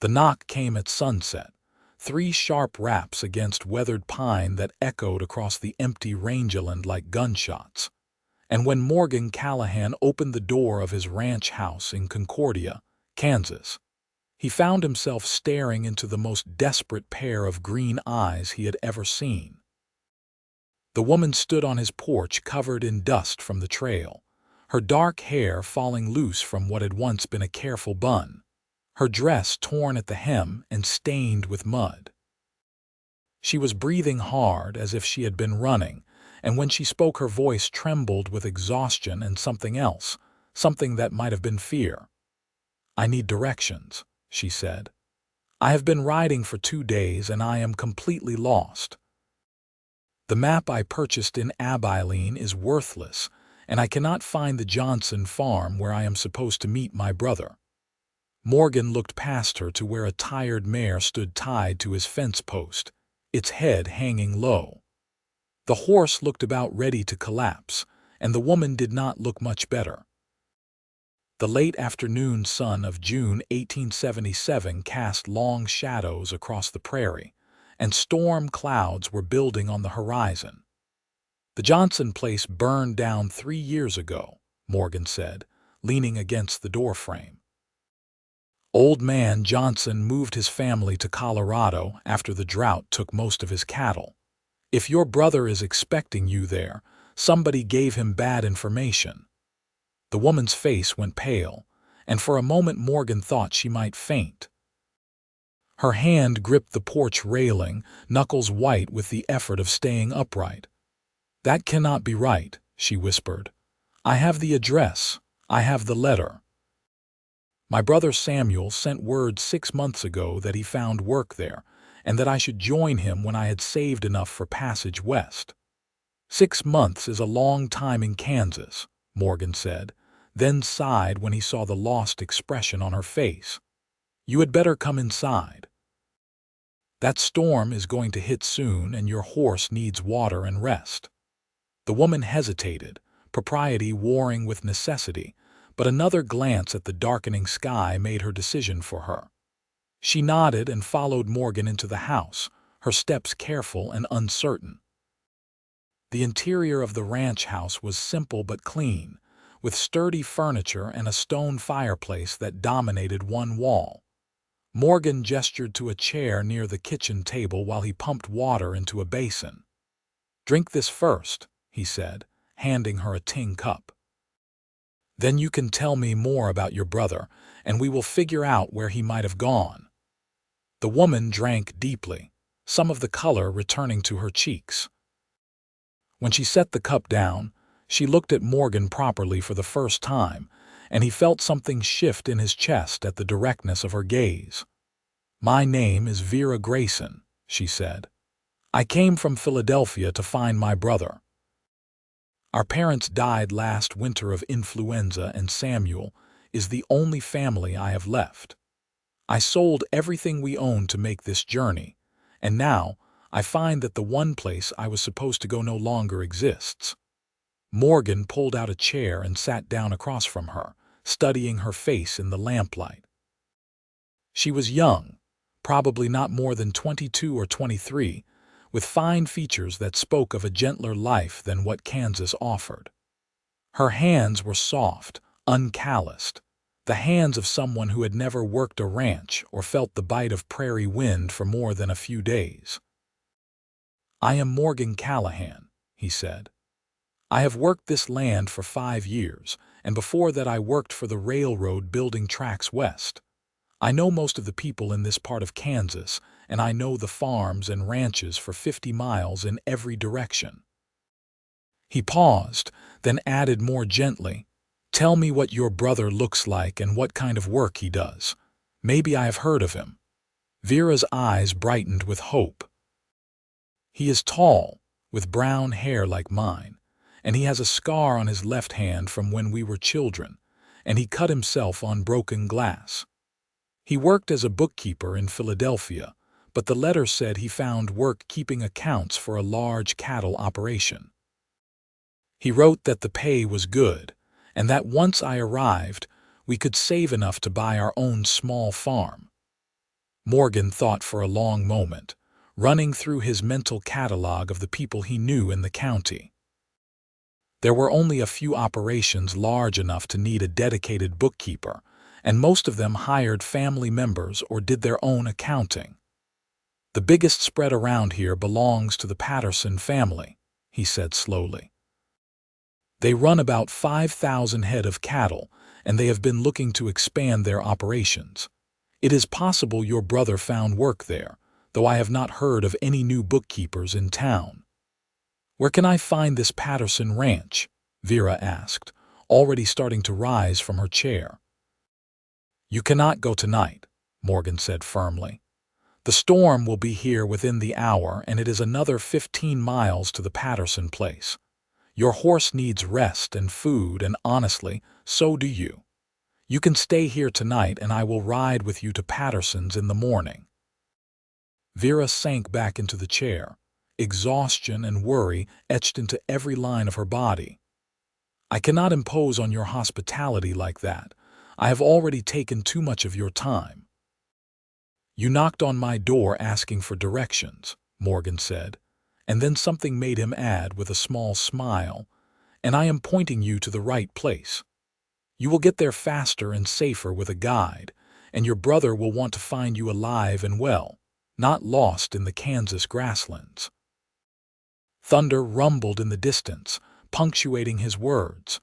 The knock came at sunset, 3 sharp raps against weathered pine that echoed across the empty rangeland like gunshots. And when Morgan Callahan opened the door of his ranch house in Concordia, Kansas, he found himself staring into the most desperate pair of green eyes he had ever seen. The woman stood on his porch covered in dust from the trail, her dark hair falling loose from what had once been a careful bun, her dress torn at the hem and stained with mud. She was breathing hard as if she had been running, and when she spoke her voice trembled with exhaustion and something else, something that might have been fear. "I need directions," she said. "I have been riding for 2 days and I am completely lost. The map I purchased in Abilene is worthless, and I cannot find the Johnson farm where I am supposed to meet my brother." Morgan looked past her to where a tired mare stood tied to his fence post, its head hanging low. The horse looked about ready to collapse, and the woman did not look much better. The late afternoon sun of June 1877 cast long shadows across the prairie, and storm clouds were building on the horizon. "The Johnson place burned down 3 years ago," Morgan said, leaning against the doorframe. "Old man Johnson moved his family to Colorado after the drought took most of his cattle. If your brother is expecting you there, somebody gave him bad information." The woman's face went pale, and for a moment Morgan thought she might faint. Her hand gripped the porch railing, knuckles white with the effort of staying upright. "That cannot be right," she whispered. "I have the address. I have the letter. My brother Samuel sent word 6 months ago that he found work there, and that I should join him when I had saved enough for passage west." "6 months is a long time in Kansas," Morgan said, then sighed when he saw the lost expression on her face. "You had better come inside. That storm is going to hit soon, and your horse needs water and rest." The woman hesitated, propriety warring with necessity, but another glance at the darkening sky made her decision for her. She nodded and followed Morgan into the house, her steps careful and uncertain. The interior of the ranch house was simple but clean, with sturdy furniture and a stone fireplace that dominated one wall. Morgan gestured to a chair near the kitchen table while he pumped water into a basin. "Drink this first," he said, handing her a tin cup. "Then you can tell me more about your brother, and we will figure out where he might have gone." The woman drank deeply, some of the color returning to her cheeks. When she set the cup down, she looked at Morgan properly for the first time, and he felt something shift in his chest at the directness of her gaze. "My name is Vera Grayson," she said. "I came from Philadelphia to find my brother. Our parents died last winter of influenza, and Samuel is the only family I have left. I sold everything we owned to make this journey, and now I find that the one place I was supposed to go no longer exists." Morgan pulled out a chair and sat down across from her, studying her face in the lamplight. She was young, probably not more than 22 or 23, with fine features that spoke of a gentler life than what Kansas offered. Her hands were soft, uncalloused, the hands of someone who had never worked a ranch or felt the bite of prairie wind for more than a few days. "I am Morgan Callahan," he said. "I have worked this land for 5 years, and before that I worked for the railroad building tracks west. I know most of the people in this part of Kansas, and I know the farms and ranches for 50 miles in every direction." He paused, then added more gently, "Tell me what your brother looks like and what kind of work he does. Maybe I have heard of him." Vera's eyes brightened with hope. "He is tall, with brown hair like mine, and he has a scar on his left hand from when we were children, and he cut himself on broken glass. He worked as a bookkeeper in Philadelphia, but the letter said he found work keeping accounts for a large cattle operation. He wrote that the pay was good, and that once I arrived, we could save enough to buy our own small farm. Morgan thought for a long moment, running through his mental catalog of the people he knew in the county. There were only a few operations large enough to need a dedicated bookkeeper, and most of them hired family members or did their own accounting. "The biggest spread around here belongs to the Patterson family," he said slowly. "They run about 5,000 head of cattle, and they have been looking to expand their operations. It is possible your brother found work there, though I have not heard of any new bookkeepers in town." "Where can I find this Patterson ranch?" Vera asked, already starting to rise from her chair. "You cannot go tonight," Morgan said firmly. "The storm will be here within the hour, and it is another 15 miles to the Patterson place. Your horse needs rest and food, and honestly, so do you. You can stay here tonight, and I will ride with you to Patterson's in the morning." Vera sank back into the chair, exhaustion and worry etched into every line of her body. "I cannot impose on your hospitality like that. I have already taken too much of your time." "You knocked on my door asking for directions," Morgan said, and then something made him add with a small smile, "and I am pointing you to the right place. You will get there faster and safer with a guide, and your brother will want to find you alive and well, not lost in the Kansas grasslands." Thunder rumbled in the distance, punctuating his words.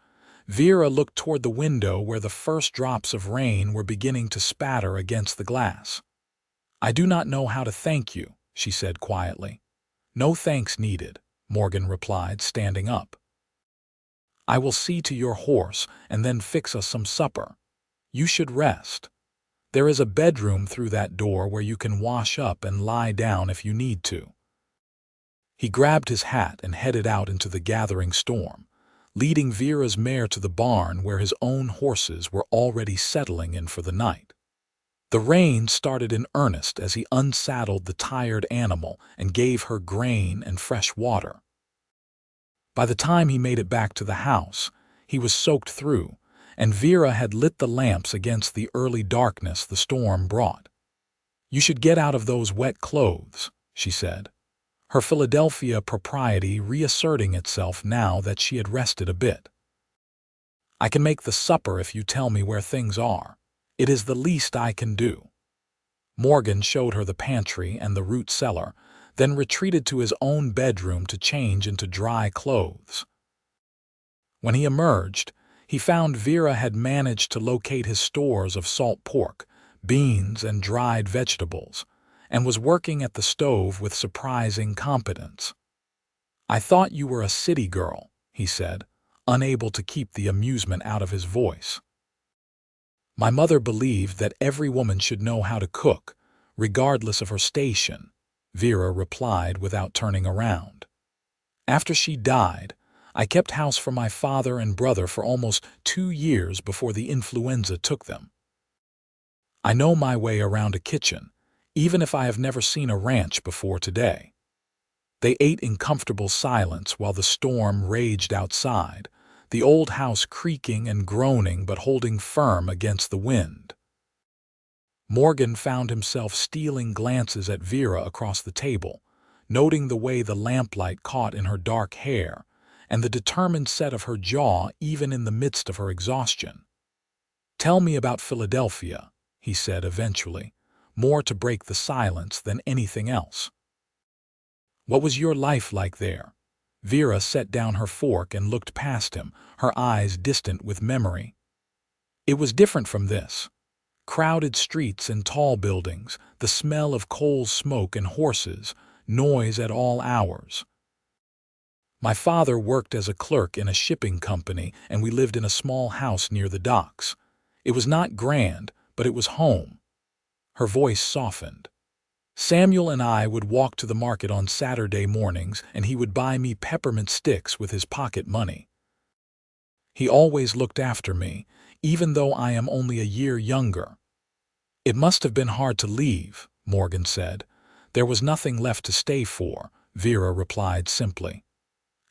Vera looked toward the window where the first drops of rain were beginning to spatter against the glass. "I do not know how to thank you," she said quietly. "No thanks needed," Morgan replied, standing up. "I will see to your horse and then fix us some supper. You should rest. There is a bedroom through that door where you can wash up and lie down if you need to." He grabbed his hat and headed out into the gathering storm, leading Vera's mare to the barn where his own horses were already settling in for the night. The rain started in earnest as he unsaddled the tired animal and gave her grain and fresh water. By the time he made it back to the house, he was soaked through, and Vera had lit the lamps against the early darkness the storm brought. "You should get out of those wet clothes," she said, her Philadelphia propriety reasserting itself now that she had rested a bit. "I can make the supper if you tell me where things are. It is the least I can do." Morgan showed her the pantry and the root cellar, then retreated to his own bedroom to change into dry clothes. When he emerged, he found Vera had managed to locate his stores of salt pork, beans, and dried vegetables, and was working at the stove with surprising competence. "I thought you were a city girl," he said, unable to keep the amusement out of his voice. "My mother believed that every woman should know how to cook, regardless of her station," Vera replied without turning around. "After she died, I kept house for my father and brother for almost 2 years before the influenza took them. I know my way around a kitchen, even if I have never seen a ranch before today." They ate in comfortable silence while the storm raged outside, the old house creaking and groaning but holding firm against the wind. Morgan found himself stealing glances at Vera across the table, noting the way the lamplight caught in her dark hair and the determined set of her jaw even in the midst of her exhaustion. "Tell me about Philadelphia," he said eventually, more to break the silence than anything else. "What was your life like there?" Vera set down her fork and looked past him, her eyes distant with memory. "It was different from this. Crowded streets and tall buildings, the smell of coal smoke and horses, noise at all hours. My father worked as a clerk in a shipping company, and we lived in a small house near the docks. It was not grand, but it was home." Her voice softened. "Samuel and I would walk to the market on Saturday mornings, and he would buy me peppermint sticks with his pocket money. He always looked after me, even though I am only a year younger." "It must have been hard to leave," Morgan said. "There was nothing left to stay for," Vera replied simply.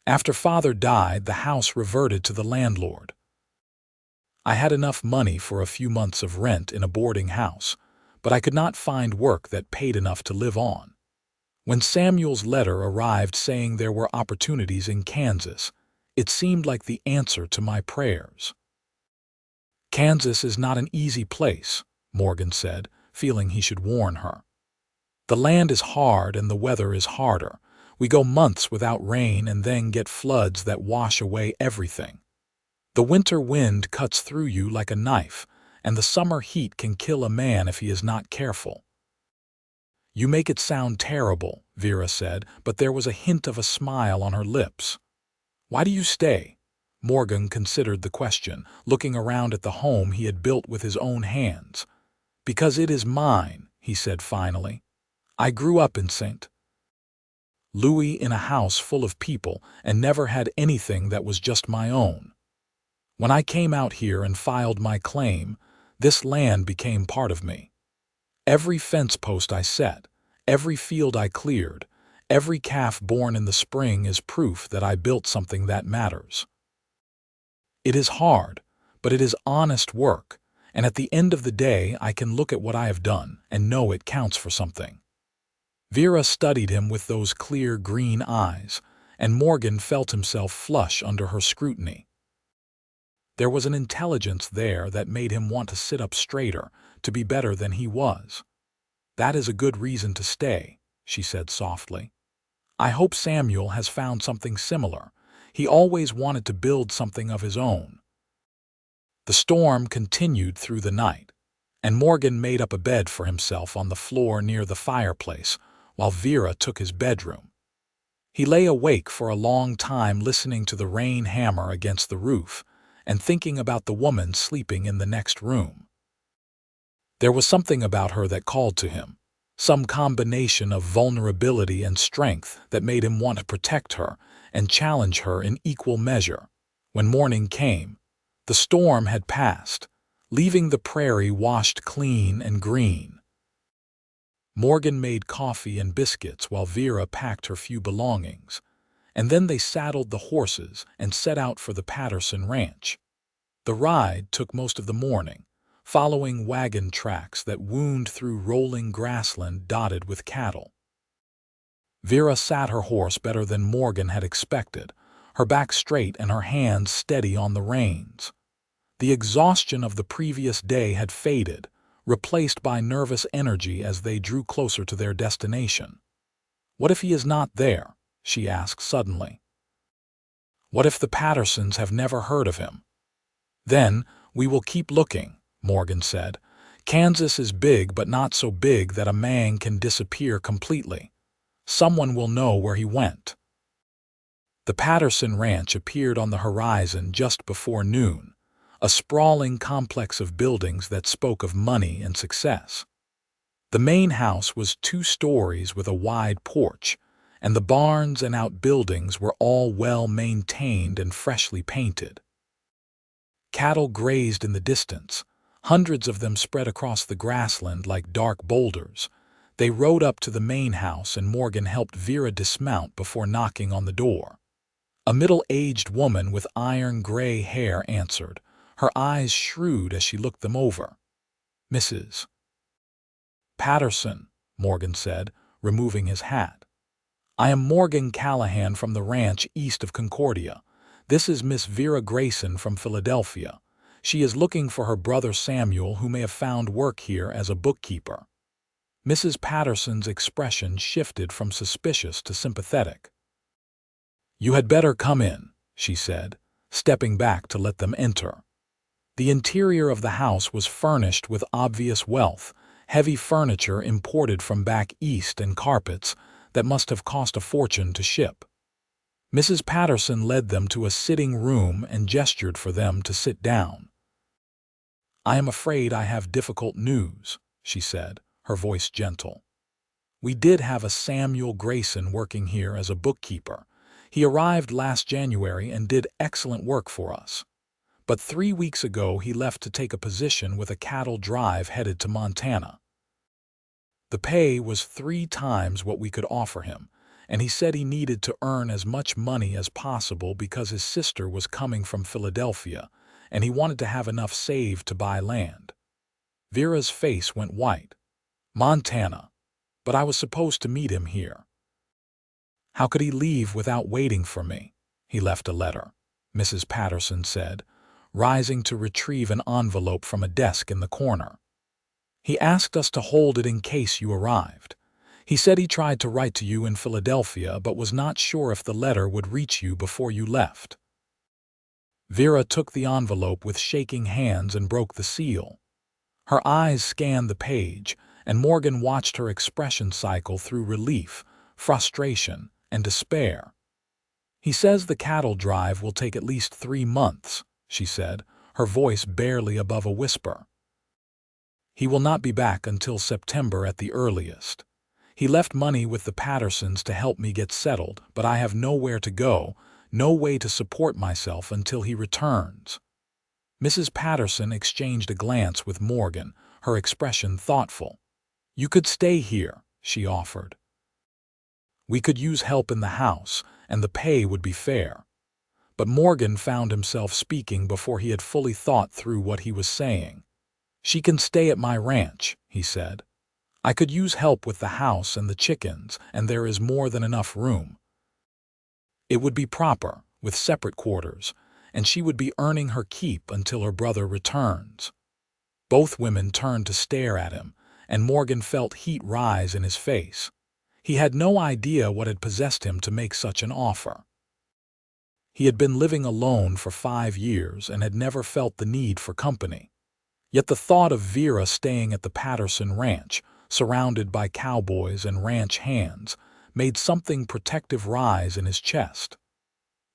"After father died, the house reverted to the landlord. I had enough money for a few months of rent in a boarding house, but I could not find work that paid enough to live on. When Samuel's letter arrived saying there were opportunities in Kansas, it seemed like the answer to my prayers. Kansas is not an easy place, Morgan said, feeling he should warn her. The land is hard and the weather is harder. We go months without rain and then get floods that wash away everything. The winter wind cuts through you like a knife, and the summer heat can kill a man if he is not careful. You make it sound terrible, Vera said, but there was a hint of a smile on her lips. Why do you stay? Morgan considered the question, looking around at the home he had built with his own hands. Because it is mine, he said finally. I grew up in St. Louis in a house full of people and never had anything that was just my own. When I came out here and filed my claim, this land became part of me. Every fence post I set, every field I cleared, every calf born in the spring is proof that I built something that matters. It is hard, but it is honest work, and at the end of the day I can look at what I have done and know it counts for something. Vera studied him with those clear green eyes, and Morgan felt himself flush under her scrutiny. There was an intelligence there that made him want to sit up straighter, to be better than he was. That is a good reason to stay, she said softly. I hope Samuel has found something similar. He always wanted to build something of his own. The storm continued through the night, and Morgan made up a bed for himself on the floor near the fireplace, while Vera took his bedroom. He lay awake for a long time listening to the rain hammer against the roof and thinking about the woman sleeping in the next room. There was something about her that called to him, some combination of vulnerability and strength that made him want to protect her and challenge her in equal measure. When morning came, the storm had passed, leaving the prairie washed clean and green. Morgan made coffee and biscuits while Vera packed her few belongings, and then they saddled the horses and set out for the Patterson ranch. The ride took most of the morning, following wagon tracks that wound through rolling grassland dotted with cattle. Vera sat her horse better than Morgan had expected, her back straight and her hands steady on the reins. The exhaustion of the previous day had faded, replaced by nervous energy as they drew closer to their destination. What if he is not there? She asked suddenly. What if the Pattersons have never heard of him? Then we will keep looking, Morgan said. Kansas is big, but not so big that a man can disappear completely. Someone will know where he went. The Patterson ranch appeared on the horizon just before noon, a sprawling complex of buildings that spoke of money and success. The main house was 2 stories with a wide porch, and the barns and outbuildings were all well maintained and freshly painted. Cattle grazed in the distance, hundreds of them spread across the grassland like dark boulders. They rode up to the main house and Morgan helped Vera dismount before knocking on the door. A middle-aged woman with iron-gray hair answered, her eyes shrewd as she looked them over. Mrs. Patterson, Morgan said, removing his hat. I am Morgan Callahan from the ranch east of Concordia. This is Miss Vera Grayson from Philadelphia. She is looking for her brother Samuel, who may have found work here as a bookkeeper. Mrs. Patterson's expression shifted from suspicious to sympathetic. You had better come in, she said, stepping back to let them enter. The interior of the house was furnished with obvious wealth, heavy furniture imported from back east and carpets that must have cost a fortune to ship. Mrs. Patterson led them to a sitting room and gestured for them to sit down. I am afraid I have difficult news, she said, her voice gentle. We did have a Samuel Grayson working here as a bookkeeper. He arrived last January and did excellent work for us. But 3 weeks ago he left to take a position with a cattle drive headed to Montana. The pay was 3 times what we could offer him, and he said he needed to earn as much money as possible because his sister was coming from Philadelphia, and he wanted to have enough saved to buy land. Vera's face went white. Montana, but I was supposed to meet him here. How could he leave without waiting for me? He left a letter, Mrs. Patterson said, rising to retrieve an envelope from a desk in the corner. He asked us to hold it in case you arrived. He said he tried to write to you in Philadelphia but was not sure if the letter would reach you before you left. Vera took the envelope with shaking hands and broke the seal. Her eyes scanned the page, and Morgan watched her expression cycle through relief, frustration, and despair. He says the cattle drive will take at least 3 months, she said, her voice barely above a whisper. He will not be back until September at the earliest. He left money with the Pattersons to help me get settled, but I have nowhere to go, no way to support myself until he returns. Mrs. Patterson exchanged a glance with Morgan, her expression thoughtful. You could stay here, she offered. We could use help in the house, and the pay would be fair. But Morgan found himself speaking before he had fully thought through what he was saying. She can stay at my ranch, he said. I could use help with the house and the chickens, and there is more than enough room. It would be proper, with separate quarters, and she would be earning her keep until her brother returns. Both women turned to stare at him, and Morgan felt heat rise in his face. He had no idea what had possessed him to make such an offer. He had been living alone for 5 years and had never felt the need for company. Yet the thought of Vera staying at the Patterson ranch, surrounded by cowboys and ranch hands, made something protective rise in his chest.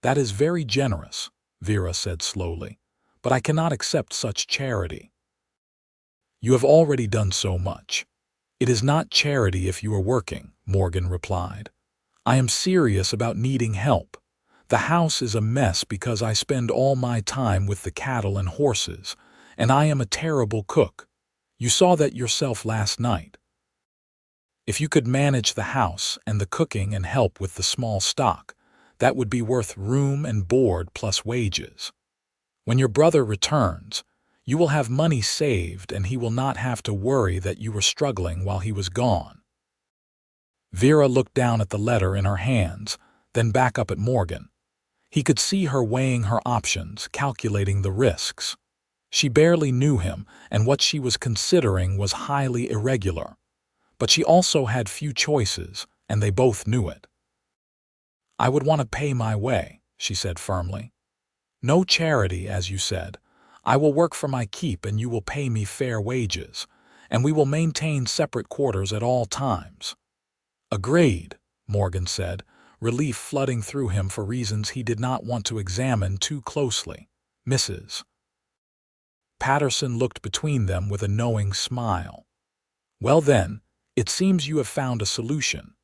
That is very generous, Vera said slowly, but I cannot accept such charity. You have already done so much. It is not charity if you are working, Morgan replied. I am serious about needing help. The house is a mess because I spend all my time with the cattle and horses, and I am a terrible cook. You saw that yourself last night. If you could manage the house and the cooking and help with the small stock, that would be worth room and board plus wages. When your brother returns, you will have money saved and he will not have to worry that you were struggling while he was gone. Vera looked down at the letter in her hands, then back up at Morgan. He could see her weighing her options, calculating the risks. She barely knew him, and what she was considering was highly irregular. But she also had few choices, and they both knew it. I would want to pay my way, she said firmly. No charity, as you said. I will work for my keep and you will pay me fair wages, and we will maintain separate quarters at all times. Agreed, Morgan said, relief flooding through him for reasons he did not want to examine too closely. Mrs. Patterson looked between them with a knowing smile. Well then, it seems you have found a solution.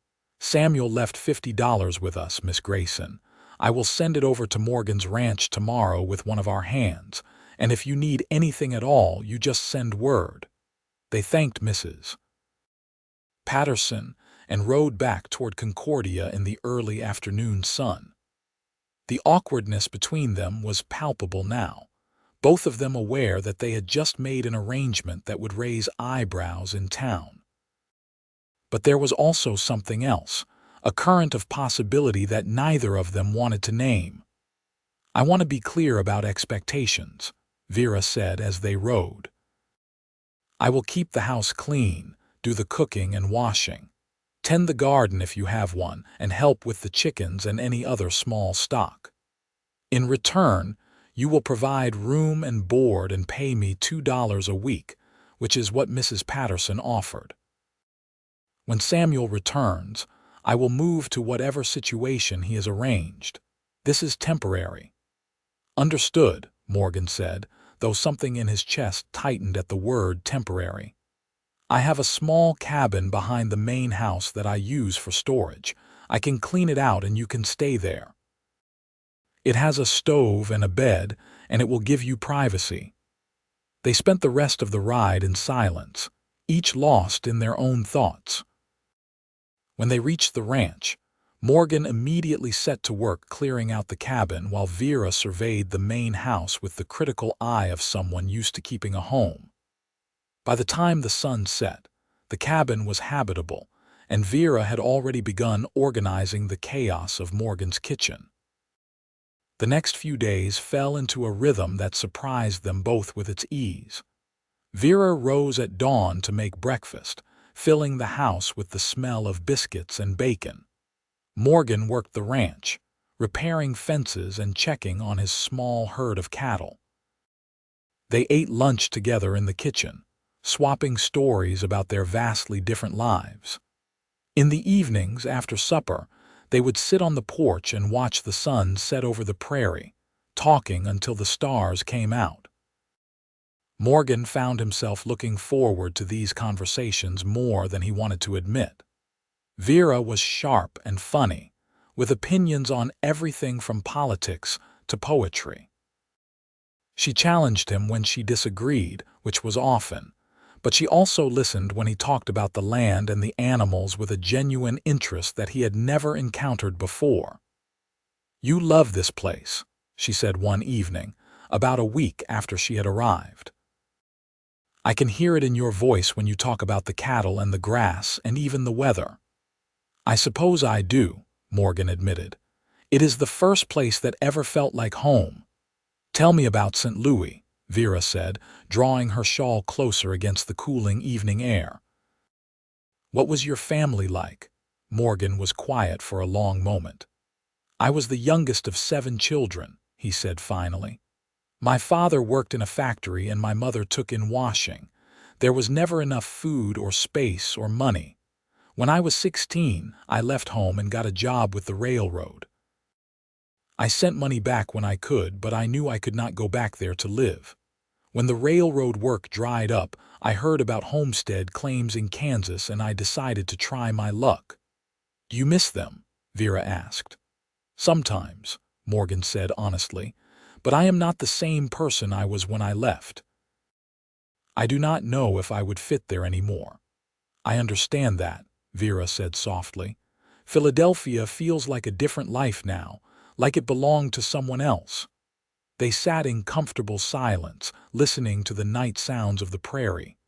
Samuel left $50 with us, Miss Grayson. I will send it over to Morgan's ranch tomorrow with one of our hands, and if you need anything at all, you just send word. They thanked Mrs. Patterson and rode back toward Concordia in the early afternoon sun. The awkwardness between them was palpable now, both of them aware that they had just made an arrangement that would raise eyebrows in town. But there was also something else, a current of possibility that neither of them wanted to name. I want to be clear about expectations, Vera said as they rode. I will keep the house clean, do the cooking and washing. Tend the garden if you have one, and help with the chickens and any other small stock. In return, you will provide room and board and pay me $2 a week, which is what Mrs. Patterson offered. When Samuel returns, I will move to whatever situation he has arranged. This is temporary. Understood, Morgan said, though something in his chest tightened at the word temporary. I have a small cabin behind the main house that I use for storage. I can clean it out and you can stay there. It has a stove and a bed, and it will give you privacy. They spent the rest of the ride in silence, each lost in their own thoughts. When they reached the ranch, Morgan immediately set to work clearing out the cabin while Vera surveyed the main house with the critical eye of someone used to keeping a home. By the time the sun set, The cabin was habitable, and Vera had already begun organizing the chaos of Morgan's kitchen. The next few days fell into a rhythm that surprised them both with its ease. Vera rose at dawn to make breakfast, filling the house with the smell of biscuits and bacon. Morgan worked the ranch, repairing fences and checking on his small herd of cattle. They ate lunch together in the kitchen, swapping stories about their vastly different lives. In the evenings, after supper, they would sit on the porch and watch the sun set over the prairie, talking until the stars came out. Morgan found himself looking forward to these conversations more than he wanted to admit. Vera was sharp and funny, with opinions on everything from politics to poetry. She challenged him when she disagreed, which was often, but she also listened when he talked about the land and the animals with a genuine interest that he had never encountered before. "You love this place," she said one evening, about a week after she had arrived. "I can hear it in your voice when you talk about the cattle and the grass and even the weather." "I suppose I do," Morgan admitted. "It is the first place that ever felt like home." "Tell me about St. Louis," Vera said, drawing her shawl closer against the cooling evening air. "What was your family like?" Morgan was quiet for a long moment. "I was the youngest of 7 children," he said finally. "My father worked in a factory and my mother took in washing. There was never enough food or space or money. When I was 16, I left home and got a job with the railroad. I sent money back when I could, but I knew I could not go back there to live. When the railroad work dried up, I heard about homestead claims in Kansas and I decided to try my luck." "Do you miss them?" Vera asked. "Sometimes," Morgan said honestly, "but I am not the same person I was when I left. I do not know if I would fit there anymore." "I understand that," Vera said softly. "Philadelphia feels like a different life now, like it belonged to someone else." They sat in comfortable silence, listening to the night sounds of the prairie.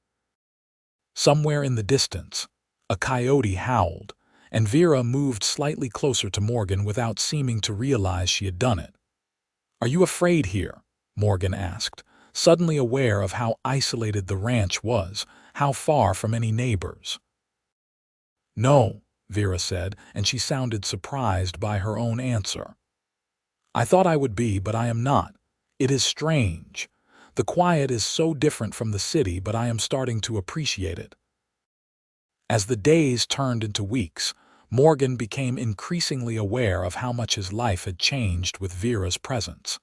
Somewhere in the distance, a coyote howled, and Vera moved slightly closer to Morgan without seeming to realize she had done it. "Are you afraid here?" Morgan asked, suddenly aware of how isolated the ranch was, how far from any neighbors. "No," Vera said, and she sounded surprised by her own answer. "I thought I would be, but I am not. It is strange. The quiet is so different from the city, but I am starting to appreciate it." As the days turned into weeks, Morgan became increasingly aware of how much his life had changed with Vera's presence.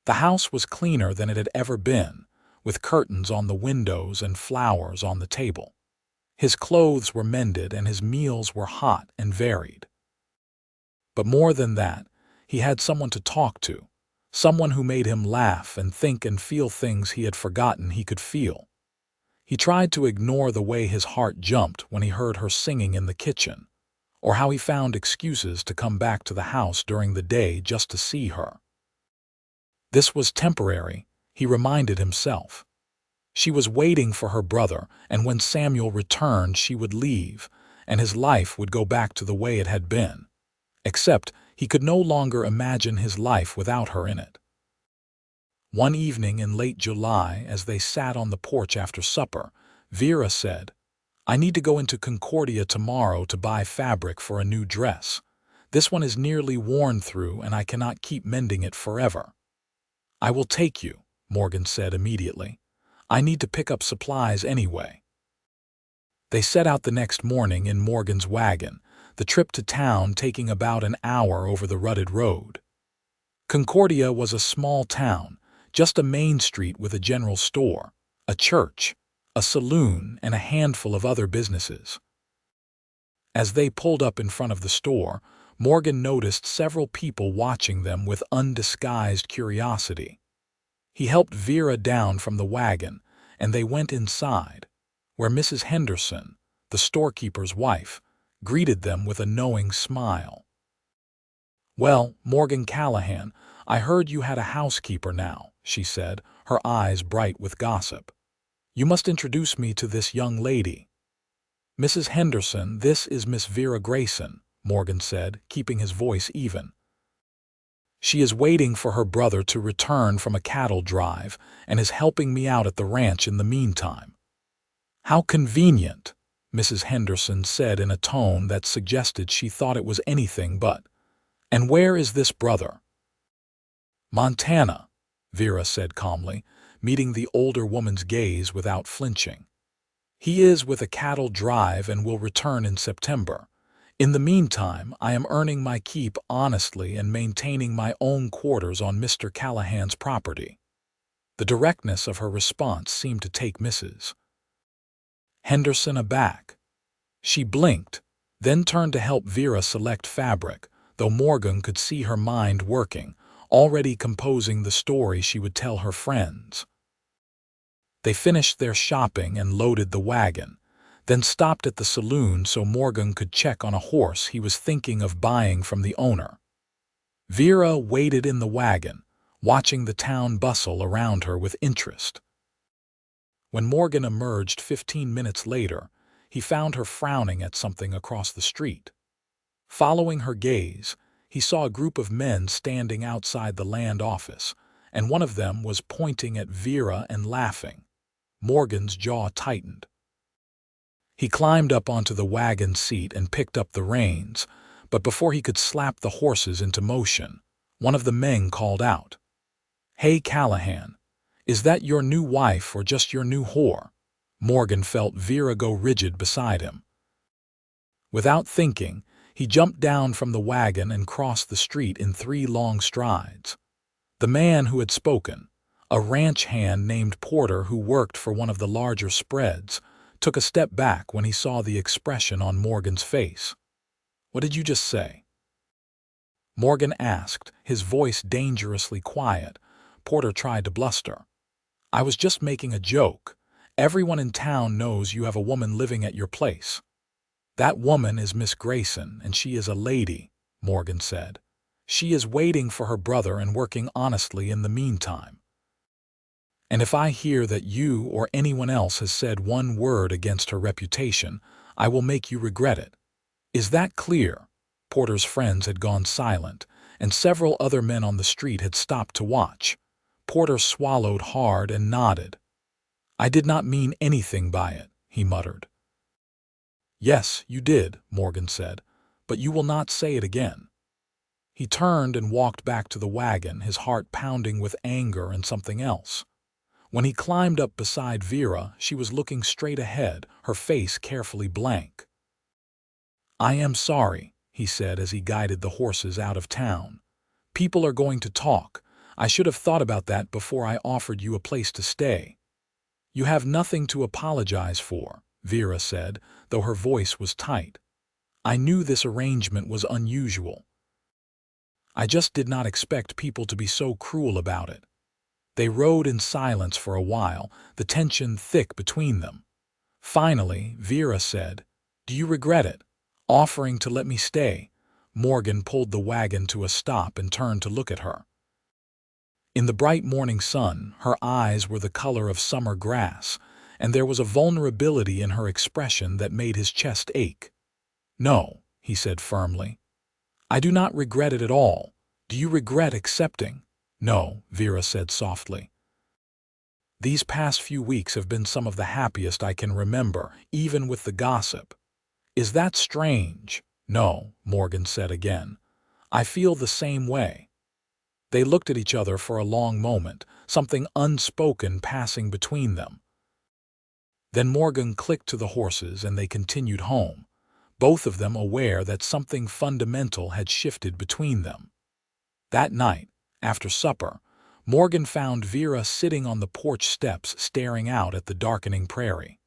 The house was cleaner than it had ever been, with curtains on the windows and flowers on the table. His clothes were mended and his meals were hot and varied. But more than that, he had someone to talk to, someone who made him laugh and think and feel things he had forgotten he could feel. He tried to ignore the way his heart jumped when he heard her singing in the kitchen, or how he found excuses to come back to the house during the day just to see her. This was temporary, he reminded himself. She was waiting for her brother, and when Samuel returned she would leave, and his life would go back to the way it had been. Except he could no longer imagine his life without her in it. One evening in late July, as they sat on the porch after supper, Vera said, "I need to go into Concordia tomorrow to buy fabric for a new dress. This one is nearly worn through and I cannot keep mending it forever." "I will take you," Morgan said immediately. "I need to pick up supplies anyway." They set out the next morning in Morgan's wagon, the trip to town taking about an hour over the rutted road. Concordia was a small town, just a main street with a general store, a church, a saloon, and a handful of other businesses. As they pulled up in front of the store, Morgan noticed several people watching them with undisguised curiosity. He helped Vera down from the wagon, and they went inside, where Mrs. Henderson, the storekeeper's wife, greeted them with a knowing smile. "Well, Morgan Callahan, I heard you had a housekeeper now," she said, her eyes bright with gossip. "You must introduce me to this young lady." "Mrs. Henderson, this is Miss Vera Grayson," Morgan said, keeping his voice even. "She is waiting for her brother to return from a cattle drive and is helping me out at the ranch in the meantime." "How convenient," Mrs. Henderson said in a tone that suggested she thought it was anything but. "And where is this brother?" "Montana," Vera said calmly, meeting the older woman's gaze without flinching. "He is with a cattle drive and will return in September. In the meantime, I am earning my keep honestly and maintaining my own quarters on Mr. Callahan's property." The directness of her response seemed to take Mrs. Henderson aback. She blinked, then turned to help Vera select fabric, though Morgan could see her mind working, already composing the story she would tell her friends. They finished their shopping and loaded the wagon, then stopped at the saloon so Morgan could check on a horse he was thinking of buying from the owner. Vera waited in the wagon, watching the town bustle around her with interest. When Morgan emerged 15 minutes later, he found her frowning at something across the street. Following her gaze, he saw a group of men standing outside the land office, and one of them was pointing at Vera and laughing. Morgan's jaw tightened. He climbed up onto the wagon seat and picked up the reins, but before he could slap the horses into motion, one of the men called out, "Hey, Callahan, is that your new wife or just your new whore?" Morgan felt Vera go rigid beside him. Without thinking, he jumped down from the wagon and crossed the street in 3 long strides. The man who had spoken, a ranch hand named Porter who worked for one of the larger spreads, took a step back when he saw the expression on Morgan's face. "What did you just say?" Morgan asked, his voice dangerously quiet. Porter tried to bluster. "I was just making a joke. Everyone in town knows you have a woman living at your place." "That woman is Miss Grayson, and she is a lady," Morgan said. "She is waiting for her brother and working honestly in the meantime. And if I hear that you or anyone else has said one word against her reputation, I will make you regret it. Is that clear?" Porter's friends had gone silent, and several other men on the street had stopped to watch. Porter swallowed hard and nodded. "I did not mean anything by it," he muttered. "Yes, you did," Morgan said, "but you will not say it again." He turned and walked back to the wagon, his heart pounding with anger and something else. When he climbed up beside Vera, she was looking straight ahead, her face carefully blank. "I am sorry," he said as he guided the horses out of town. "People are going to talk. I should have thought about that before I offered you a place to stay." "You have nothing to apologize for," Vera said, though her voice was tight. "I knew this arrangement was unusual. I just did not expect people to be so cruel about it." They rode in silence for a while, the tension thick between them. Finally, Vera said, "Do you regret it, offering to let me stay?" Morgan pulled the wagon to a stop and turned to look at her. In the bright morning sun, her eyes were the color of summer grass, and there was a vulnerability in her expression that made his chest ache. "No," he said firmly. "I do not regret it at all. Do you regret accepting?" "No," Vera said softly. "These past few weeks have been some of the happiest I can remember, even with the gossip." "Is that strange?" "No," Morgan said again. "I feel the same way." They looked at each other for a long moment, something unspoken passing between them. Then Morgan clicked to the horses and they continued home, both of them aware that something fundamental had shifted between them. That night, after supper, Morgan found Vera sitting on the porch steps staring out at the darkening prairie.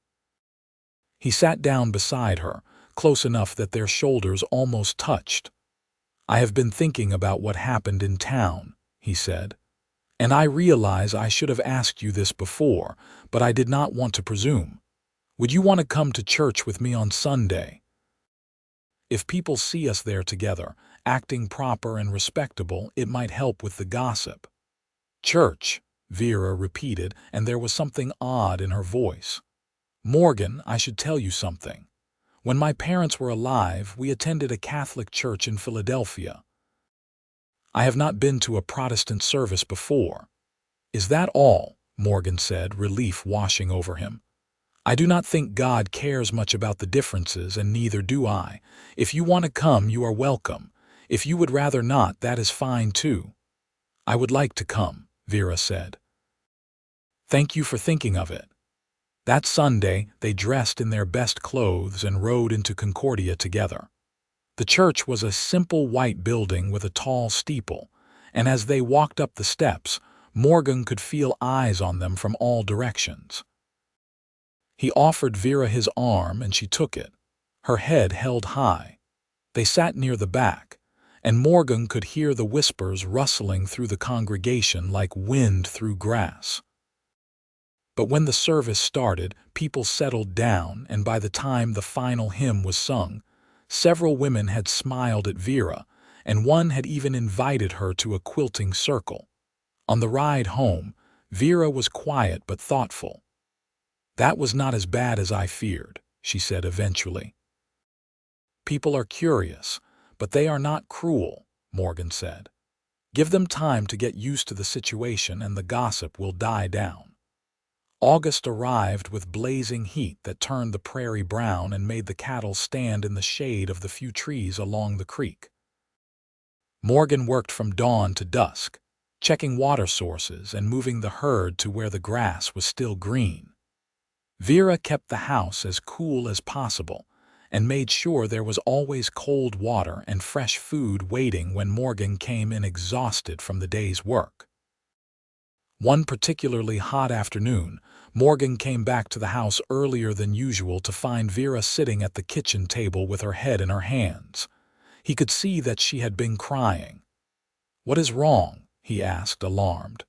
He sat down beside her, close enough that their shoulders almost touched. "I have been thinking about what happened in town," he said. "And I realize I should have asked you this before, but I did not want to presume. Would you want to come to church with me on Sunday? If people see us there together, acting proper and respectable, it might help with the gossip." "Church," Vera repeated, and there was something odd in her voice. "Morgan, I should tell you something. When my parents were alive, we attended a Catholic church in Philadelphia. I have not been to a Protestant service before. Is that all? Morgan said, relief washing over him. I do not think God cares much about the differences, and neither do I. If you want to come, you are welcome. If you would rather not, that is fine too. I would like to come, Vera said. Thank you for thinking of it. That Sunday, they dressed in their best clothes and rode into Concordia together. The church was a simple white building with a tall steeple, and as they walked up the steps, Morgan could feel eyes on them from all directions. He offered Vera his arm, and she took it, her head held high. They sat near the back, and Morgan could hear the whispers rustling through the congregation like wind through grass. But when the service started, people settled down, and by the time the final hymn was sung, several women had smiled at Vera, and one had even invited her to a quilting circle. On the ride home, Vera was quiet but thoughtful. That was not as bad as I feared, she said eventually. People are curious, but they are not cruel, Morgan said. Give them time to get used to the situation and the gossip will die down. August arrived with blazing heat that turned the prairie brown and made the cattle stand in the shade of the few trees along the creek. Morgan worked from dawn to dusk, checking water sources and moving the herd to where the grass was still green. Vera kept the house as cool as possible and made sure there was always cold water and fresh food waiting when Morgan came in exhausted from the day's work. One particularly hot afternoon, Morgan came back to the house earlier than usual to find Vera sitting at the kitchen table with her head in her hands. He could see that she had been crying. "What is wrong?" he asked, alarmed.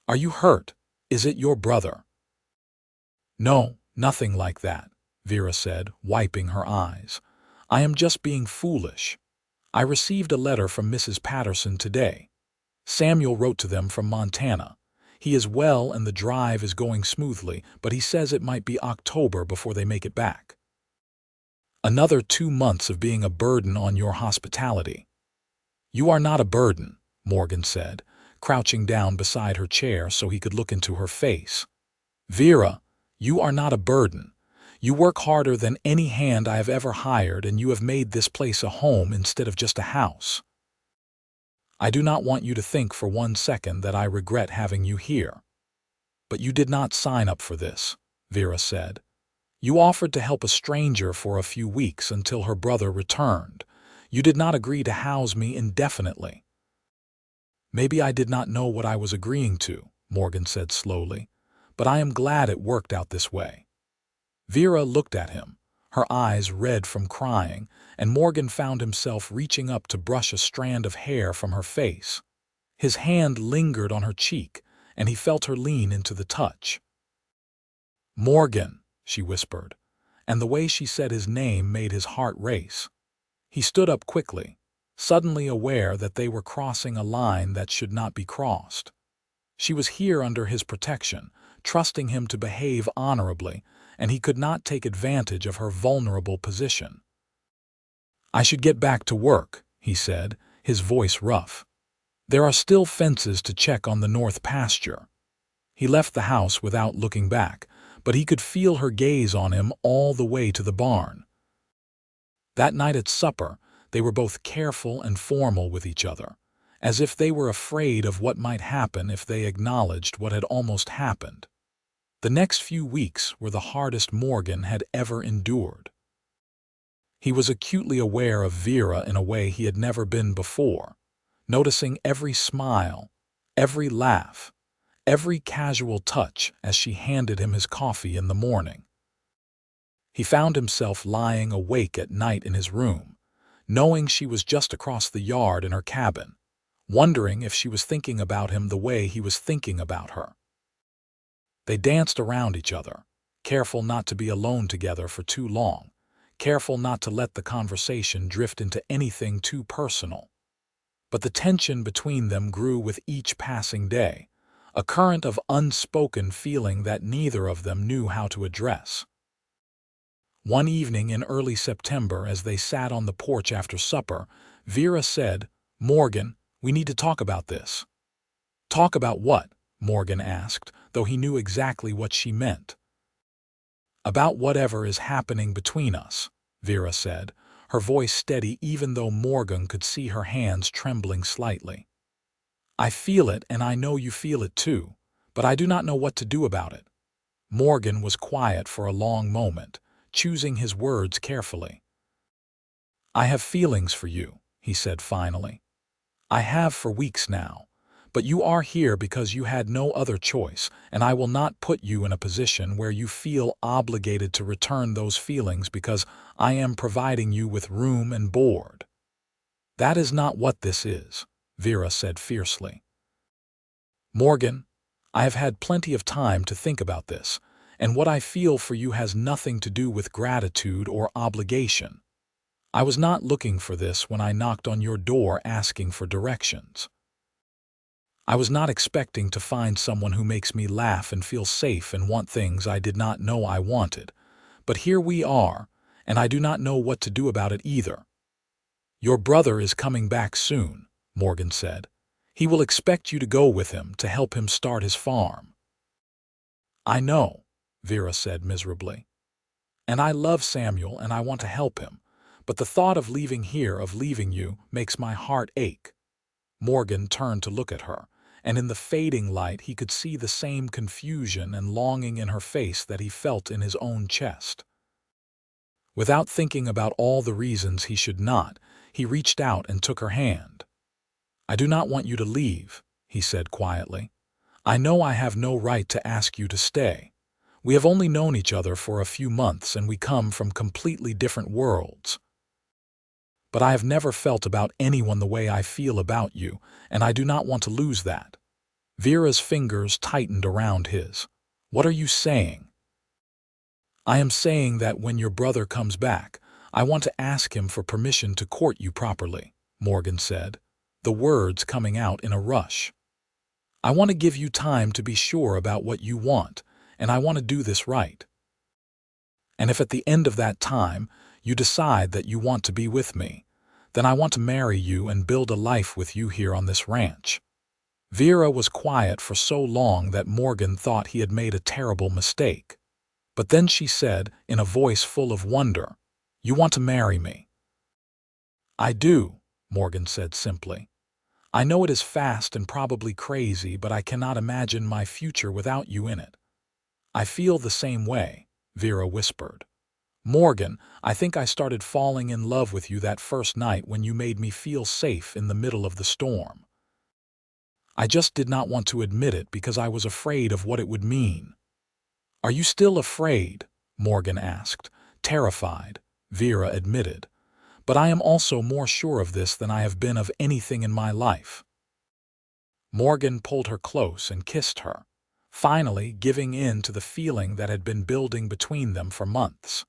"Are you hurt? Is it your brother?" "No, nothing like that," Vera said, wiping her eyes. "I am just being foolish. I received a letter from Mrs. Patterson today. Samuel wrote to them from Montana. He is well and the drive is going smoothly, but he says it might be October before they make it back. Another 2 months of being a burden on your hospitality." "You are not a burden," Morgan said, crouching down beside her chair so he could look into her face. "Vera, you are not a burden. You work harder than any hand I have ever hired, and you have made this place a home instead of just a house. I do not want you to think for 1 second that I regret having you here. But you did not sign up for this," Vera said. "You offered to help a stranger for a few weeks until her brother returned. You did not agree to house me indefinitely." "Maybe I did not know what I was agreeing to," Morgan said slowly, "but I am glad it worked out this way." Vera looked at him, her eyes red from crying, and Morgan found himself reaching up to brush a strand of hair from her face. His hand lingered on her cheek, and he felt her lean into the touch. "Morgan," she whispered, and the way she said his name made his heart race. He stood up quickly, suddenly aware that they were crossing a line that should not be crossed. She was here under his protection, trusting him to behave honorably, and he could not take advantage of her vulnerable position. "I should get back to work," he said, his voice rough. "There are still fences to check on the north pasture." He left the house without looking back, but he could feel her gaze on him all the way to the barn. That night at supper, they were both careful and formal with each other, as if they were afraid of what might happen if they acknowledged what had almost happened. The next few weeks were the hardest Morgan had ever endured. He was acutely aware of Vera in a way he had never been before, noticing every smile, every laugh, every casual touch as she handed him his coffee in the morning. He found himself lying awake at night in his room, knowing she was just across the yard in her cabin, wondering if she was thinking about him the way he was thinking about her. They danced around each other, careful not to be alone together for too long, careful not to let the conversation drift into anything too personal. But the tension between them grew with each passing day, a current of unspoken feeling that neither of them knew how to address. One evening in early September, as they sat on the porch after supper, Vera said, "Morgan, we need to talk about this." "Talk about what?" Morgan asked, though he knew exactly what she meant. "About whatever is happening between us," Vera said, her voice steady even though Morgan could see her hands trembling slightly. "I feel it, and I know you feel it too, but I do not know what to do about it." Morgan was quiet for a long moment, choosing his words carefully. "I have feelings for you," he said finally. "I have for weeks now. But you are here because you had no other choice, and I will not put you in a position where you feel obligated to return those feelings because I am providing you with room and board." "That is not what this is," Vera said fiercely. "Morgan, I have had plenty of time to think about this, and what I feel for you has nothing to do with gratitude or obligation. I was not looking for this when I knocked on your door asking for directions. I was not expecting to find someone who makes me laugh and feel safe and want things I did not know I wanted. But here we are, and I do not know what to do about it either." "Your brother is coming back soon," Morgan said. "He will expect you to go with him to help him start his farm." "I know," Vera said miserably. "And I love Samuel and I want to help him. But the thought of leaving here, of leaving you, makes my heart ache." Morgan turned to look at her, and in the fading light he could see the same confusion and longing in her face that he felt in his own chest. Without thinking about all the reasons he should not, he reached out and took her hand. "I do not want you to leave," he said quietly. "I know I have no right to ask you to stay. We have only known each other for a few months and we come from completely different worlds. But I have never felt about anyone the way I feel about you, and I do not want to lose that." Vera's fingers tightened around his. "What are you saying?" "I am saying that when your brother comes back, I want to ask him for permission to court you properly," Morgan said, the words coming out in a rush. "I want to give you time to be sure about what you want, and I want to do this right. And if at the end of that time you decide that you want to be with me, then I want to marry you and build a life with you here on this ranch." Vera was quiet for so long that Morgan thought he had made a terrible mistake. But then she said, in a voice full of wonder, "You want to marry me?" "I do," Morgan said simply. "I know it is fast and probably crazy, but I cannot imagine my future without you in it." "I feel the same way," Vera whispered. "Morgan, I think I started falling in love with you that first night when you made me feel safe in the middle of the storm. I just did not want to admit it because I was afraid of what it would mean." "Are you still afraid?" Morgan asked. "Terrified," Vera admitted. "But I am also more sure of this than I have been of anything in my life." Morgan pulled her close and kissed her, finally giving in to the feeling that had been building between them for months.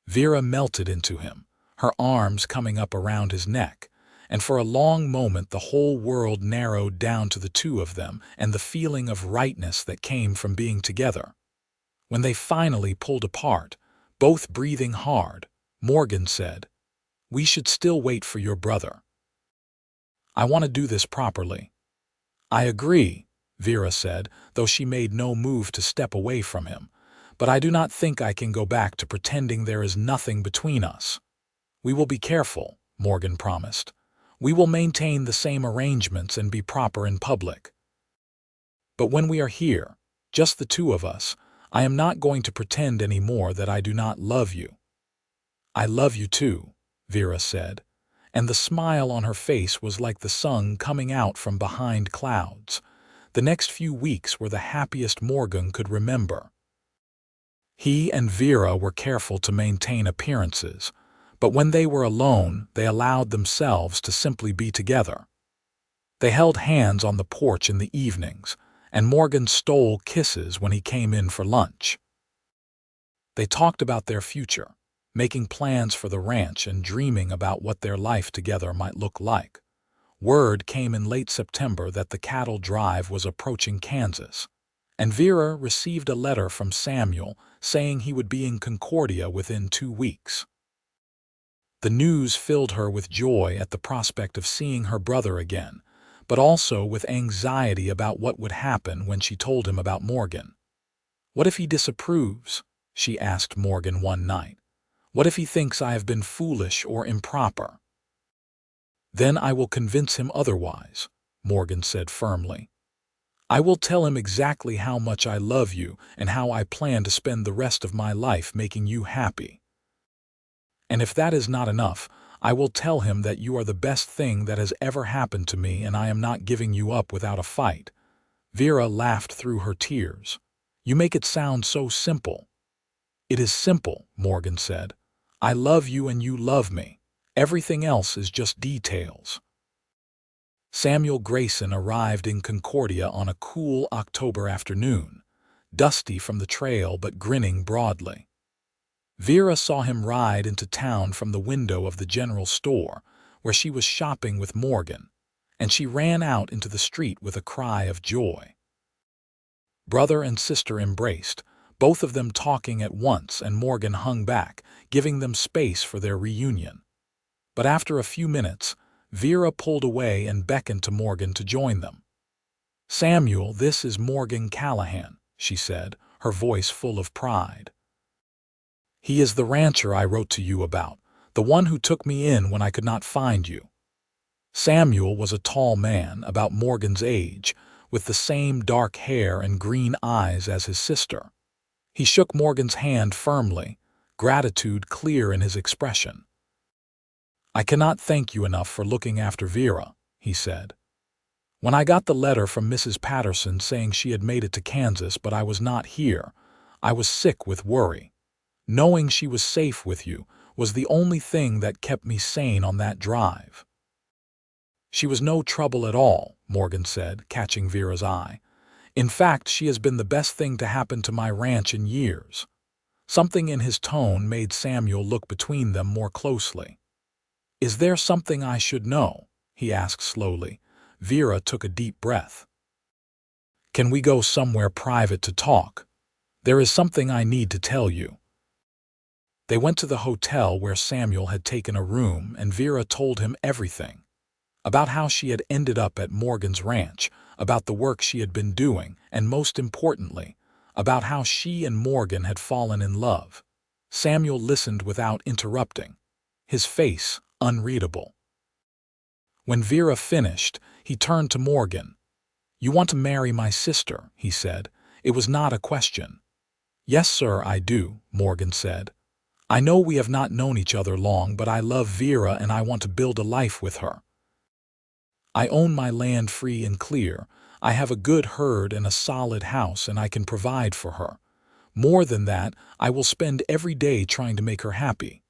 Vera melted into him, her arms coming up around his neck, and for a long moment the whole world narrowed down to the two of them and the feeling of rightness that came from being together. When they finally pulled apart, both breathing hard, Morgan said, "We should still wait for your brother. I want to do this properly." "I agree," Vera said, though she made no move to step away from him. "But I do not think I can go back to pretending there is nothing between us." "We will be careful," Morgan promised. "We will maintain the same arrangements and be proper in public. But when we are here, just the two of us, I am not going to pretend any more that I do not love you." "I love you too," Vera said, and the smile on her face was like the sun coming out from behind clouds. The next few weeks were the happiest Morgan could remember. He and Vera were careful to maintain appearances, but when they were alone, they allowed themselves to simply be together. They held hands on the porch in the evenings, and Morgan stole kisses when he came in for lunch. They talked about their future, making plans for the ranch and dreaming about what their life together might look like. Word came in late September that the cattle drive was approaching Kansas, and Vera received a letter from Samuel saying he would be in Concordia within 2 weeks. The news filled her with joy at the prospect of seeing her brother again, but also with anxiety about what would happen when she told him about Morgan. "What if he disapproves?" she asked Morgan one night. "What if he thinks I have been foolish or improper?" "Then I will convince him otherwise," Morgan said firmly. "I will tell him exactly how much I love you and how I plan to spend the rest of my life making you happy. And if that is not enough, I will tell him that you are the best thing that has ever happened to me and I am not giving you up without a fight." Vera laughed through her tears. "You make it sound so simple." "It is simple," Morgan said. "I love you and you love me. Everything else is just details." Samuel Grayson arrived in Concordia on a cool October afternoon, dusty from the trail but grinning broadly. Vera saw him ride into town from the window of the general store, where she was shopping with Morgan, and she ran out into the street with a cry of joy. Brother and sister embraced, both of them talking at once, and Morgan hung back, giving them space for their reunion. But after a few minutes, Vera pulled away and beckoned to Morgan to join them. "Samuel, this is Morgan Callahan," she said, her voice full of pride. "He is the rancher I wrote to you about, the one who took me in when I could not find you." Samuel was a tall man, about Morgan's age, with the same dark hair and green eyes as his sister. He shook Morgan's hand firmly, gratitude clear in his expression. "I cannot thank you enough for looking after Vera," he said. "When I got the letter from Mrs. Patterson saying she had made it to Kansas but I was not here, I was sick with worry. Knowing she was safe with you was the only thing that kept me sane on that drive." "She was no trouble at all," Morgan said, catching Vera's eye. "In fact, she has been the best thing to happen to my ranch in years." Something in his tone made Samuel look between them more closely. "Is there something I should know?" he asked slowly. Vera took a deep breath. "Can we go somewhere private to talk? There is something I need to tell you." They went to the hotel where Samuel had taken a room, and Vera told him everything. About how she had ended up at Morgan's ranch, about the work she had been doing, and most importantly, about how she and Morgan had fallen in love. Samuel listened without interrupting, his face unreadable. When Vera finished, he turned to Morgan. "You want to marry my sister," he said. It was not a question. "Yes, sir, I do," Morgan said. "I know we have not known each other long, but I love Vera and I want to build a life with her. I own my land free and clear. I have a good herd and a solid house, and I can provide for her. More than that, I will spend every day trying to make her happy."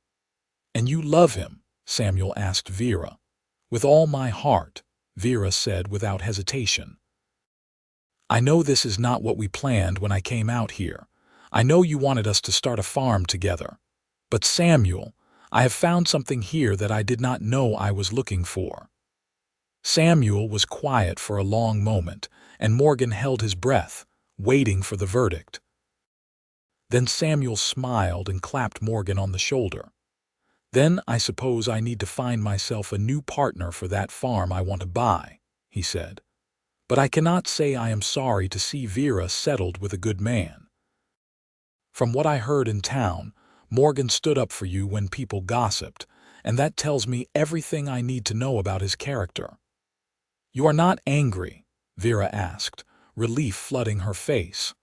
"And you love him?" Samuel asked Vera. "With all my heart," Vera said without hesitation. "I know this is not what we planned when I came out here. I know you wanted us to start a farm together. But Samuel, I have found something here that I did not know I was looking for." Samuel was quiet for a long moment, and Morgan held his breath, waiting for the verdict. Then Samuel smiled and clapped Morgan on the shoulder. "Then I suppose I need to find myself a new partner for that farm I want to buy," he said. "But I cannot say I am sorry to see Vera settled with a good man. From what I heard in town, Morgan stood up for you when people gossiped, and that tells me everything I need to know about his character." "You are not angry?" Vera asked, relief flooding her face.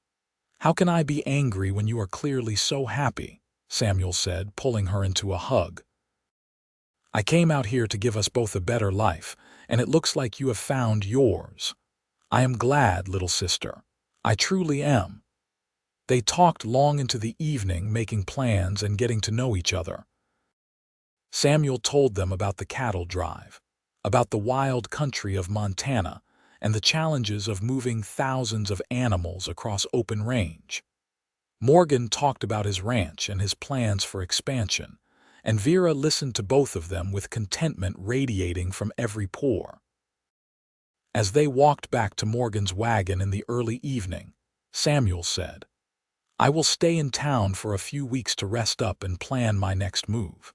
"How can I be angry when you are clearly so happy?" Samuel said, pulling her into a hug. "I came out here to give us both a better life, and it looks like you have found yours. I am glad, little sister. I truly am." They talked long into the evening, making plans and getting to know each other. Samuel told them about the cattle drive, about the wild country of Montana, and the challenges of moving thousands of animals across open range. Morgan talked about his ranch and his plans for expansion, and Vera listened to both of them with contentment radiating from every pore. As they walked back to Morgan's wagon in the early evening, Samuel said. I will stay in town for a few weeks to rest up and plan my next move.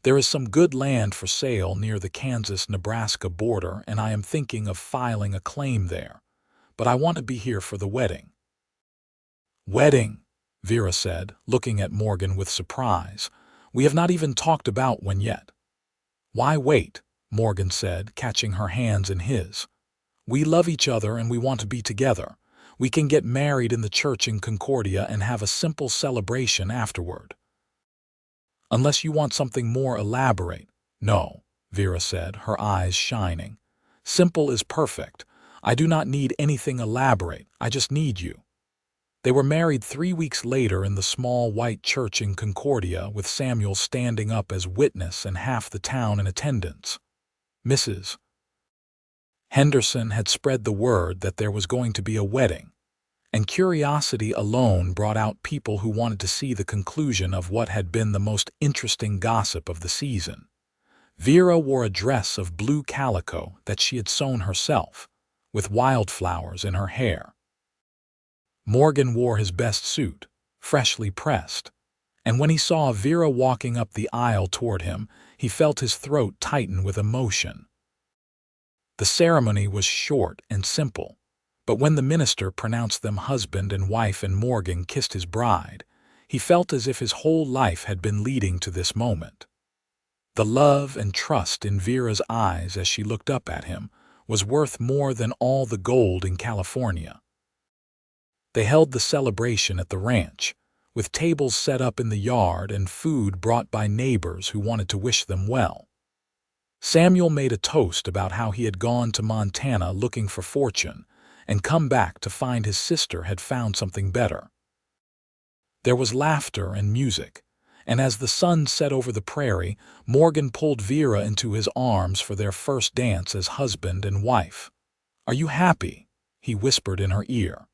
There is some good land for sale near the Kansas-Nebraska border, and I am thinking of filing a claim there. But I want to be here for the wedding. Wedding, Vera said, looking at Morgan with surprise. We have not even talked about when yet. Why wait? Morgan said, catching her hands in his. We love each other and we want to be together. We can get married in the church in Concordia and have a simple celebration afterward. Unless you want something more elaborate. No, Vera said, her eyes shining. Simple is perfect. I do not need anything elaborate. I just need you. They were married 3 weeks later in the small white church in Concordia, with Samuel standing up as witness and half the town in attendance. Mrs. Henderson had spread the word that there was going to be a wedding, and curiosity alone brought out people who wanted to see the conclusion of what had been the most interesting gossip of the season. Vera wore a dress of blue calico that she had sewn herself, with wildflowers in her hair. Morgan wore his best suit, freshly pressed, and when he saw Vera walking up the aisle toward him, he felt his throat tighten with emotion. The ceremony was short and simple, but when the minister pronounced them husband and wife and Morgan kissed his bride, he felt as if his whole life had been leading to this moment. The love and trust in Vera's eyes as she looked up at him was worth more than all the gold in California. They held the celebration at the ranch, with tables set up in the yard and food brought by neighbors who wanted to wish them well. Samuel made a toast about how he had gone to Montana looking for fortune and come back to find his sister had found something better. There was laughter and music, and as the sun set over the prairie, Morgan pulled Vera into his arms for their first dance as husband and wife. "Are you happy?" he whispered in her ear.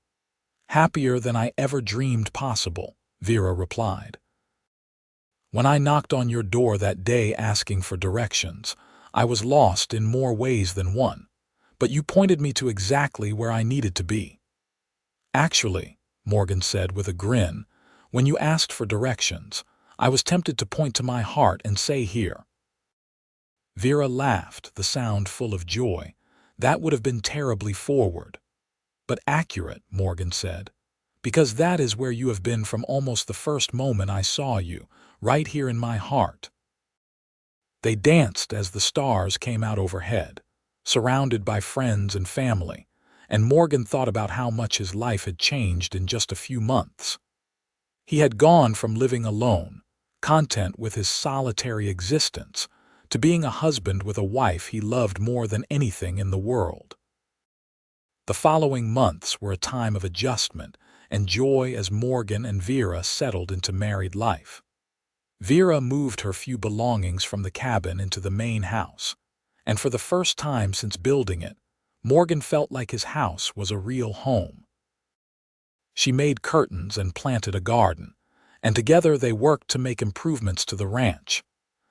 "Happier than I ever dreamed possible," Vera replied. "When I knocked on your door that day asking for directions, I was lost in more ways than one, but you pointed me to exactly where I needed to be." "Actually," Morgan said with a grin, "when you asked for directions, I was tempted to point to my heart and say here." Vera laughed, the sound full of joy. "That would have been terribly forward." "But accurate," Morgan said, "because that is where you have been from almost the first moment I saw you, right here in my heart." They danced as the stars came out overhead, surrounded by friends and family, and Morgan thought about how much his life had changed in just a few months. He had gone from living alone, content with his solitary existence, to being a husband with a wife he loved more than anything in the world. The following months were a time of adjustment and joy as Morgan and Vera settled into married life. Vera moved her few belongings from the cabin into the main house, and for the first time since building it, Morgan felt like his house was a real home. She made curtains and planted a garden, and together they worked to make improvements to the ranch.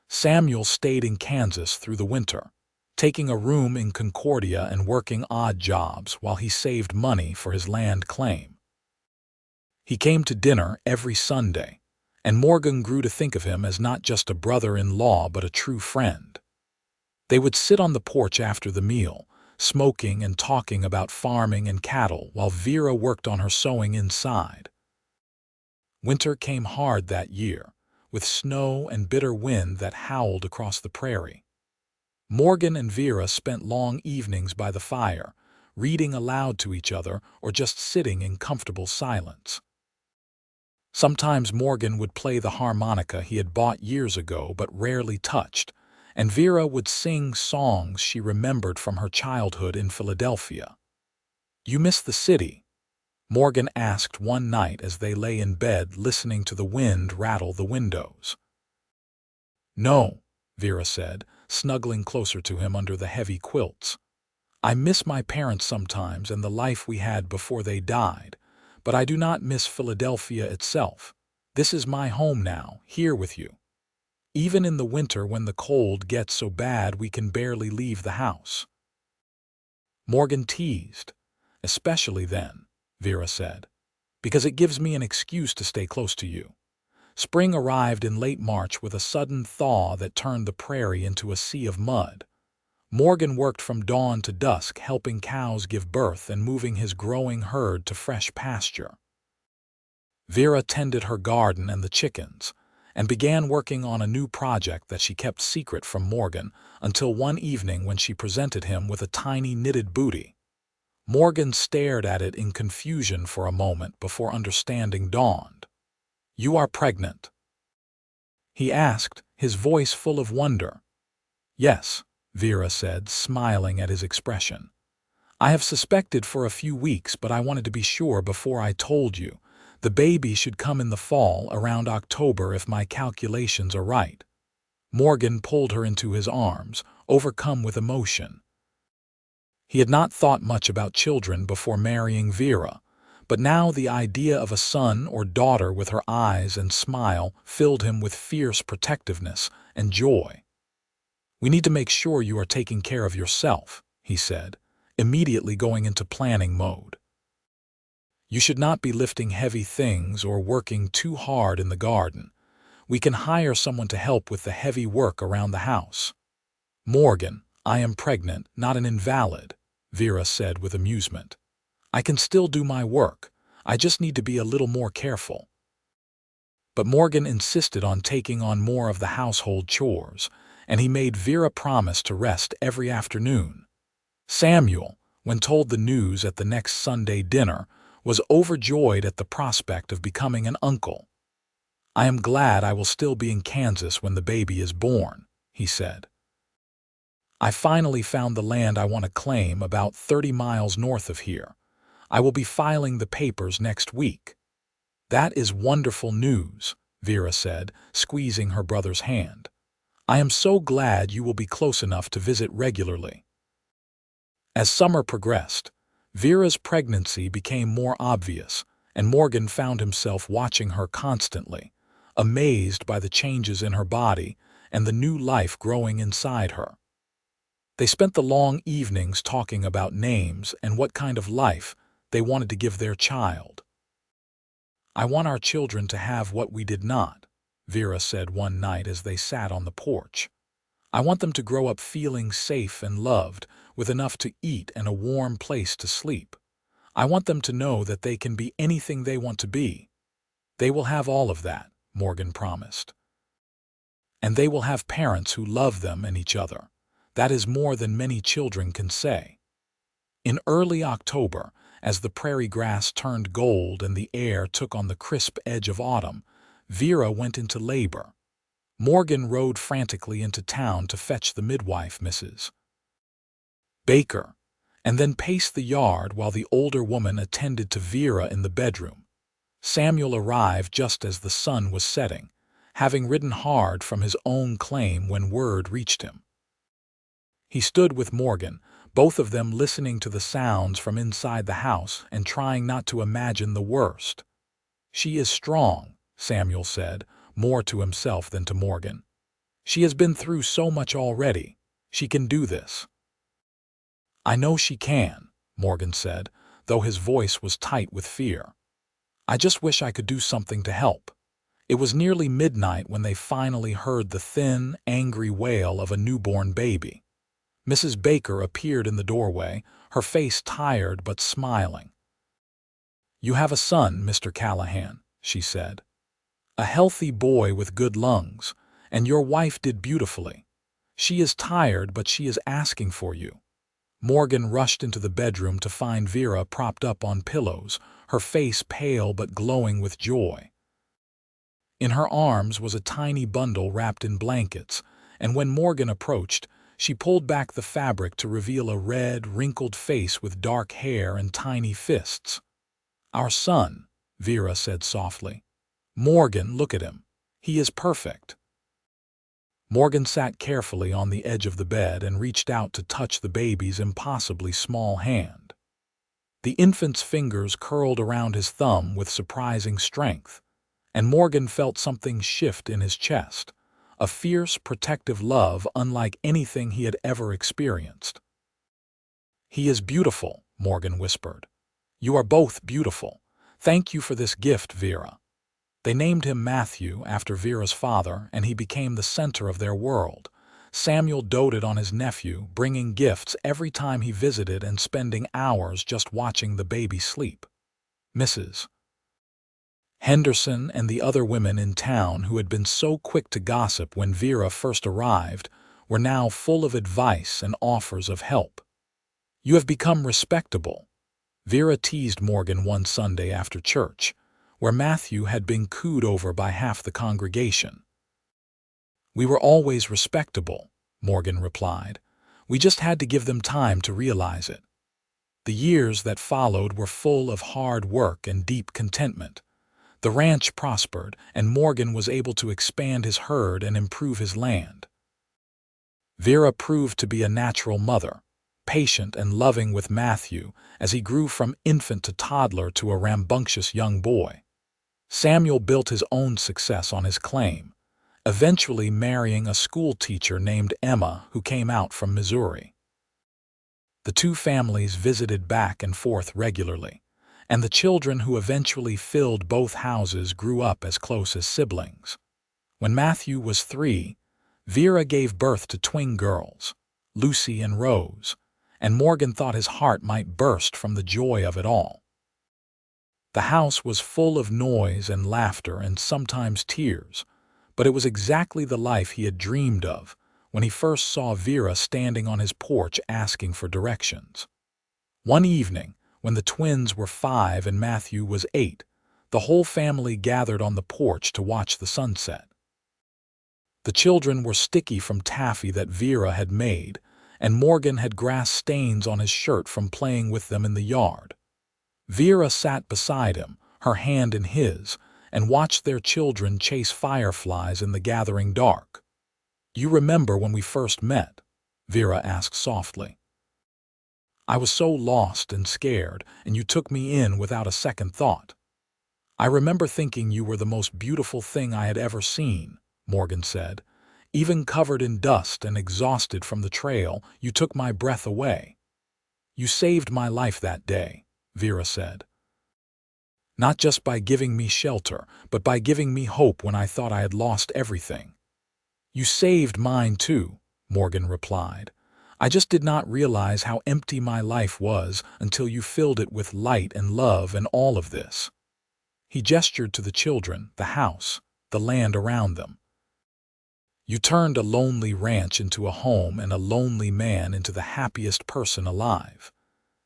Samuel stayed in Kansas through the winter, taking a room in Concordia and working odd jobs while he saved money for his land claim. He came to dinner every Sunday, and Morgan grew to think of him as not just a brother-in-law but a true friend. They would sit on the porch after the meal, smoking and talking about farming and cattle while Vera worked on her sewing inside. Winter came hard that year, with snow and bitter wind that howled across the prairie. Morgan and Vera spent long evenings by the fire, reading aloud to each other or just sitting in comfortable silence. Sometimes Morgan would play the harmonica he had bought years ago but rarely touched, and Vera would sing songs she remembered from her childhood in Philadelphia. "You miss the city?" Morgan asked one night as they lay in bed listening to the wind rattle the windows. "No," Vera said, snuggling closer to him under the heavy quilts. "I miss my parents sometimes and the life we had before they died, but I do not miss Philadelphia itself. This is my home now, here with you. Even in the winter when the cold gets so bad we can barely leave the house." Morgan teased. "Especially then," Vera said. because it gives me an excuse to stay close to you. Spring arrived in late March with a sudden thaw that turned the prairie into a sea of mud. Morgan worked from dawn to dusk, helping cows give birth and moving his growing herd to fresh pasture. Vera tended her garden and the chickens, and began working on a new project that she kept secret from Morgan until one evening when she presented him with a tiny knitted bootie. Morgan stared at it in confusion for a moment before understanding dawned. "You are pregnant?" he asked, his voice full of wonder. "Yes," Vera said, smiling at his expression. "I have suspected for a few weeks, but I wanted to be sure before I told you. The baby should come in the fall, around October if my calculations are right." Morgan pulled her into his arms, overcome with emotion. He had not thought much about children before marrying Vera, but now the idea of a son or daughter with her eyes and smile filled him with fierce protectiveness and joy. "We need to make sure you are taking care of yourself," he said, immediately going into planning mode. "You should not be lifting heavy things or working too hard in the garden. We can hire someone to help with the heavy work around the house." "Morgan, I am pregnant, not an invalid," Vera said with amusement. "I can still do my work. I just need to be a little more careful." But Morgan insisted on taking on more of the household chores, and he made Vera promise to rest every afternoon. Samuel, when told the news at the next Sunday dinner, was overjoyed at the prospect of becoming an uncle. "I am glad I will still be in Kansas when the baby is born," he said. "I finally found the land I want to claim about 30 miles north of here. I will be filing the papers next week." "That is wonderful news," Vera said, squeezing her brother's hand. "I am so glad you will be close enough to visit regularly." As summer progressed, Vera's pregnancy became more obvious, and Morgan found himself watching her constantly, amazed by the changes in her body and the new life growing inside her. They spent the long evenings talking about names and what kind of life they wanted to give their child. "I want our children to have what we did not," Vera said one night as they sat on the porch. "I want them to grow up feeling safe and loved, with enough to eat and a warm place to sleep. I want them to know that they can be anything they want to be." "They will have all of that," Morgan promised. "And they will have parents who love them and each other. That is more than many children can say." In early October, as the prairie grass turned gold and the air took on the crisp edge of autumn, Vera went into labor. Morgan rode frantically into town to fetch the midwife, Mrs. Baker, and then paced the yard while the older woman attended to Vera in the bedroom. Samuel arrived just as the sun was setting, having ridden hard from his own claim when word reached him. He stood with Morgan, both of them listening to the sounds from inside the house and trying not to imagine the worst. "She is strong," Samuel said, more to himself than to Morgan. "She has been through so much already. She can do this." "I know she can," Morgan said, though his voice was tight with fear. "I just wish I could do something to help." It was nearly midnight when they finally heard the thin, angry wail of a newborn baby. Mrs. Baker appeared in the doorway, her face tired but smiling. "You have a son, Mr. Callahan," she said. "A healthy boy with good lungs, and your wife did beautifully. She is tired, but she is asking for you." Morgan rushed into the bedroom to find Vera propped up on pillows, her face pale but glowing with joy. In her arms was a tiny bundle wrapped in blankets, and when Morgan approached, she pulled back the fabric to reveal a red, wrinkled face with dark hair and tiny fists. "Our son," Vera said softly. "Morgan, look at him. He is perfect." Morgan sat carefully on the edge of the bed and reached out to touch the baby's impossibly small hand. The infant's fingers curled around his thumb with surprising strength, and Morgan felt something shift in his chest, a fierce, protective love unlike anything he had ever experienced. "He is beautiful," Morgan whispered. "You are both beautiful. "Thank you for this gift, Vera." They named him Matthew after Vera's father, and he became the center of their world. Samuel doted on his nephew, bringing gifts every time he visited and spending hours just watching the baby sleep. Mrs. Henderson and the other women in town who had been so quick to gossip when Vera first arrived were now full of advice and offers of help. "You have become respectable," Vera teased Morgan one Sunday after church, where Matthew had been cooed over by half the congregation. "We were always respectable," Morgan replied. "We just had to give them time to realize it." The years that followed were full of hard work and deep contentment. The ranch prospered, and Morgan was able to expand his herd and improve his land. Vera proved to be a natural mother, patient and loving with Matthew as he grew from infant to toddler to a rambunctious young boy. Samuel built his own success on his claim, eventually marrying a school teacher named Emma who came out from Missouri. The two families visited back and forth regularly, and the children who eventually filled both houses grew up as close as siblings. When Matthew was 3, Vera gave birth to twin girls, Lucy and Rose, and Morgan thought his heart might burst from the joy of it all. The house was full of noise and laughter and sometimes tears, but it was exactly the life he had dreamed of when he first saw Vera standing on his porch asking for directions. One evening, when the twins were 5 and Matthew was 8, the whole family gathered on the porch to watch the sunset. The children were sticky from taffy that Vera had made, and Morgan had grass stains on his shirt from playing with them in the yard. Vera sat beside him, her hand in his, and watched their children chase fireflies in the gathering dark. "You remember when we first met?" Vera asked softly. "I was so lost and scared, and you took me in without a second thought. I remember thinking you were the most beautiful thing I had ever seen," Morgan said. "Even covered in dust and exhausted from the trail, you took my breath away." "You saved my life that day," Vera said. "Not just by giving me shelter, but by giving me hope when I thought I had lost everything." "You saved mine too," Morgan replied. "I just did not realize how empty my life was until you filled it with light and love and all of this." He gestured to the children, the house, the land around them. "You turned a lonely ranch into a home and a lonely man into the happiest person alive."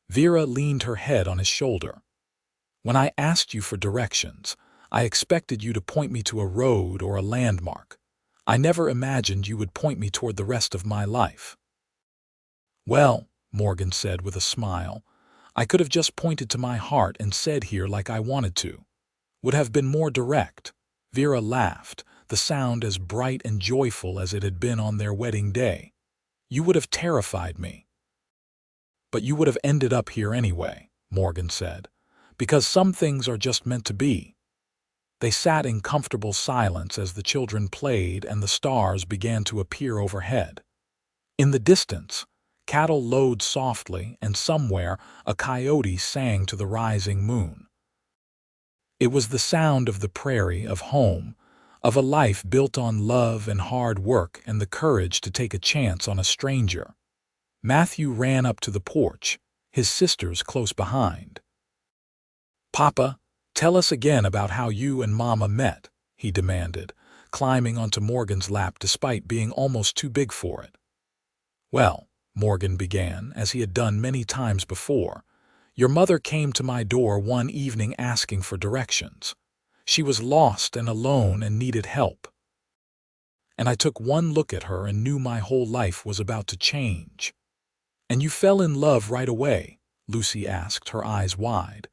Vera leaned her head on his shoulder. "When I asked you for directions, I expected you to point me to a road or a landmark. I never imagined you would point me toward the rest of my life." "Well," Morgan said with a smile, "I could have just pointed to my heart and said here like I wanted to. Would have been more direct." Vera laughed, the sound as bright and joyful as it had been on their wedding day. "You would have terrified me." "But you would have ended up here anyway," Morgan said, "because some things are just meant to be." They sat in comfortable silence as the children played and the stars began to appear overhead. In the distance, cattle lowed softly, and somewhere a coyote sang to the rising moon. It was the sound of the prairie, of home, of a life built on love and hard work and the courage to take a chance on a stranger. Matthew ran up to the porch, his sisters close behind. "Papa, tell us again about how you and Mama met," he demanded, climbing onto Morgan's lap despite being almost too big for it. "Well," Morgan began, as he had done many times before, "your mother came to my door one evening asking for directions. She was lost and alone and needed help. And I took one look at her and knew my whole life was about to change." "And you fell in love right away?" Lucy asked, her eyes wide.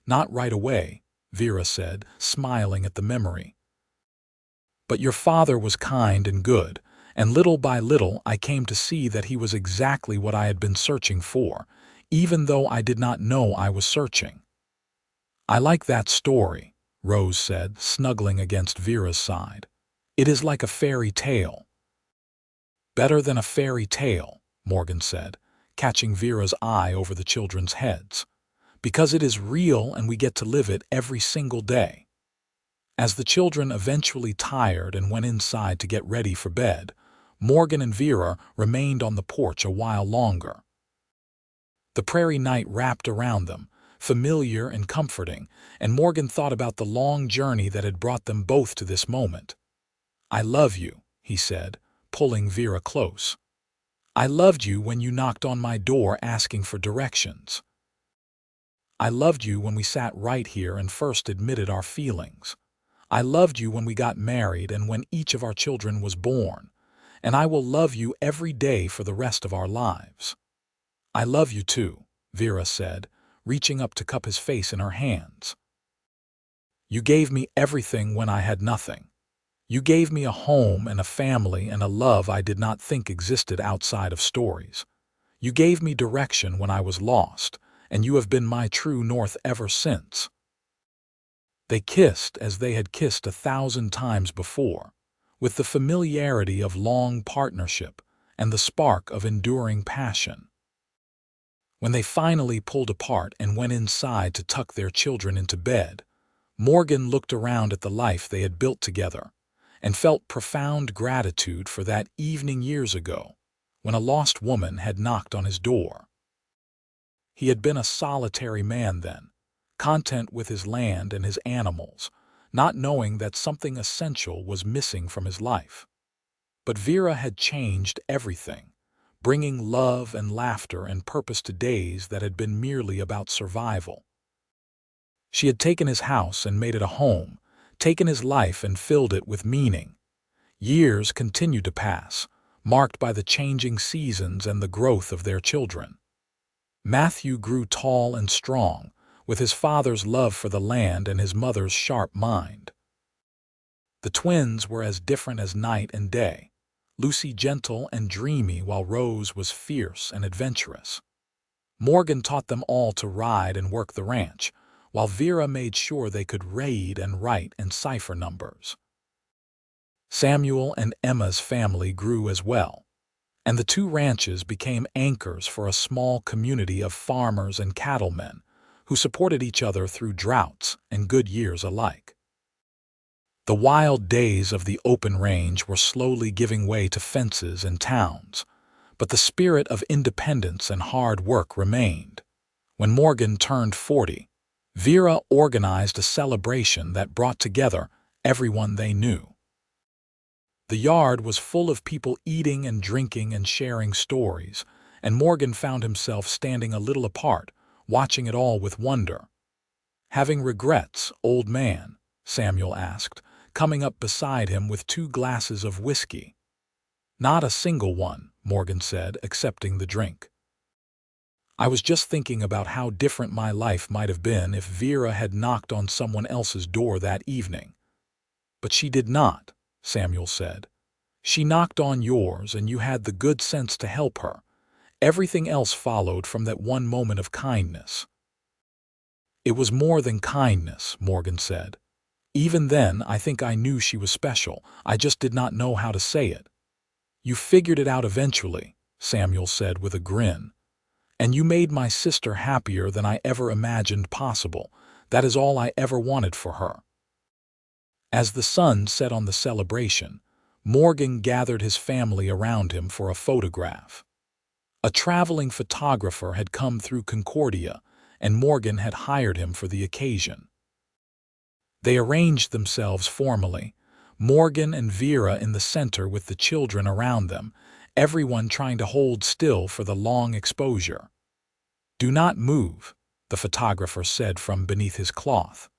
"Not right away," Vera said, smiling at the memory. "But your father was kind and good, and little by little I came to see that he was exactly what I had been searching for, even though I did not know I was searching." "I like that story," Rose said, snuggling against Vera's side. "It is like a fairy tale." "Better than a fairy tale," Morgan said, catching Vera's eye over the children's heads. because it is real and we get to live it every single day. As the children eventually tired and went inside to get ready for bed, Morgan and Vera remained on the porch a while longer. The prairie night wrapped around them, familiar and comforting, and Morgan thought about the long journey that had brought them both to this moment. "I love you," he said, pulling Vera close. "I loved you when you knocked on my door asking for directions. I loved you when we sat right here and first admitted our feelings. I loved you when we got married and when each of our children was born. And I will love you every day for the rest of our lives." "I love you too," Vera said, reaching up to cup his face in her hands. "You gave me everything when I had nothing. You gave me a home and a family and a love I did not think existed outside of stories. You gave me direction when I was lost, and you have been my true north ever since." They kissed as they had kissed 1,000 times before, with the familiarity of long partnership and the spark of enduring passion. When they finally pulled apart and went inside to tuck their children into bed, Morgan looked around at the life they had built together and felt profound gratitude for that evening years ago when a lost woman had knocked on his door. He had been a solitary man then, content with his land and his animals, not knowing that something essential was missing from his life. But Vera had changed everything, bringing love and laughter and purpose to days that had been merely about survival. She had taken his house and made it a home, taken his life and filled it with meaning. Years continued to pass, marked by the changing seasons and the growth of their children. Matthew grew tall and strong, with his father's love for the land and his mother's sharp mind. The twins were as different as night and day, Lucy gentle and dreamy while Rose was fierce and adventurous. Morgan taught them all to ride and work the ranch, while Vera made sure they could read and write and cipher numbers. Samuel and Emma's family grew as well, and the two ranches became anchors for a small community of farmers and cattlemen who supported each other through droughts and good years alike. The wild days of the open range were slowly giving way to fences and towns, but the spirit of independence and hard work remained. When Morgan turned 40, Vera organized a celebration that brought together everyone they knew. The yard was full of people eating and drinking and sharing stories, and Morgan found himself standing a little apart, watching it all with wonder. "Having regrets, old man?" Samuel asked, coming up beside him with 2 glasses of whiskey. "Not a single one," Morgan said, accepting the drink. "I was just thinking about how different my life might have been if Vera had knocked on someone else's door that evening." "But she did not," Samuel said. "She knocked on yours and you had the good sense to help her. Everything else followed from that one moment of kindness." "It was more than kindness," Morgan said. "Even then, I think I knew she was special. I just did not know how to say it." "You figured it out eventually," Samuel said with a grin. "And you made my sister happier than I ever imagined possible. That is all I ever wanted for her." As the sun set on the celebration, Morgan gathered his family around him for a photograph. A traveling photographer had come through Concordia, and Morgan had hired him for the occasion. They arranged themselves formally, Morgan and Vera in the center with the children around them, everyone trying to hold still for the long exposure. "Do not move," the photographer said from beneath his cloth.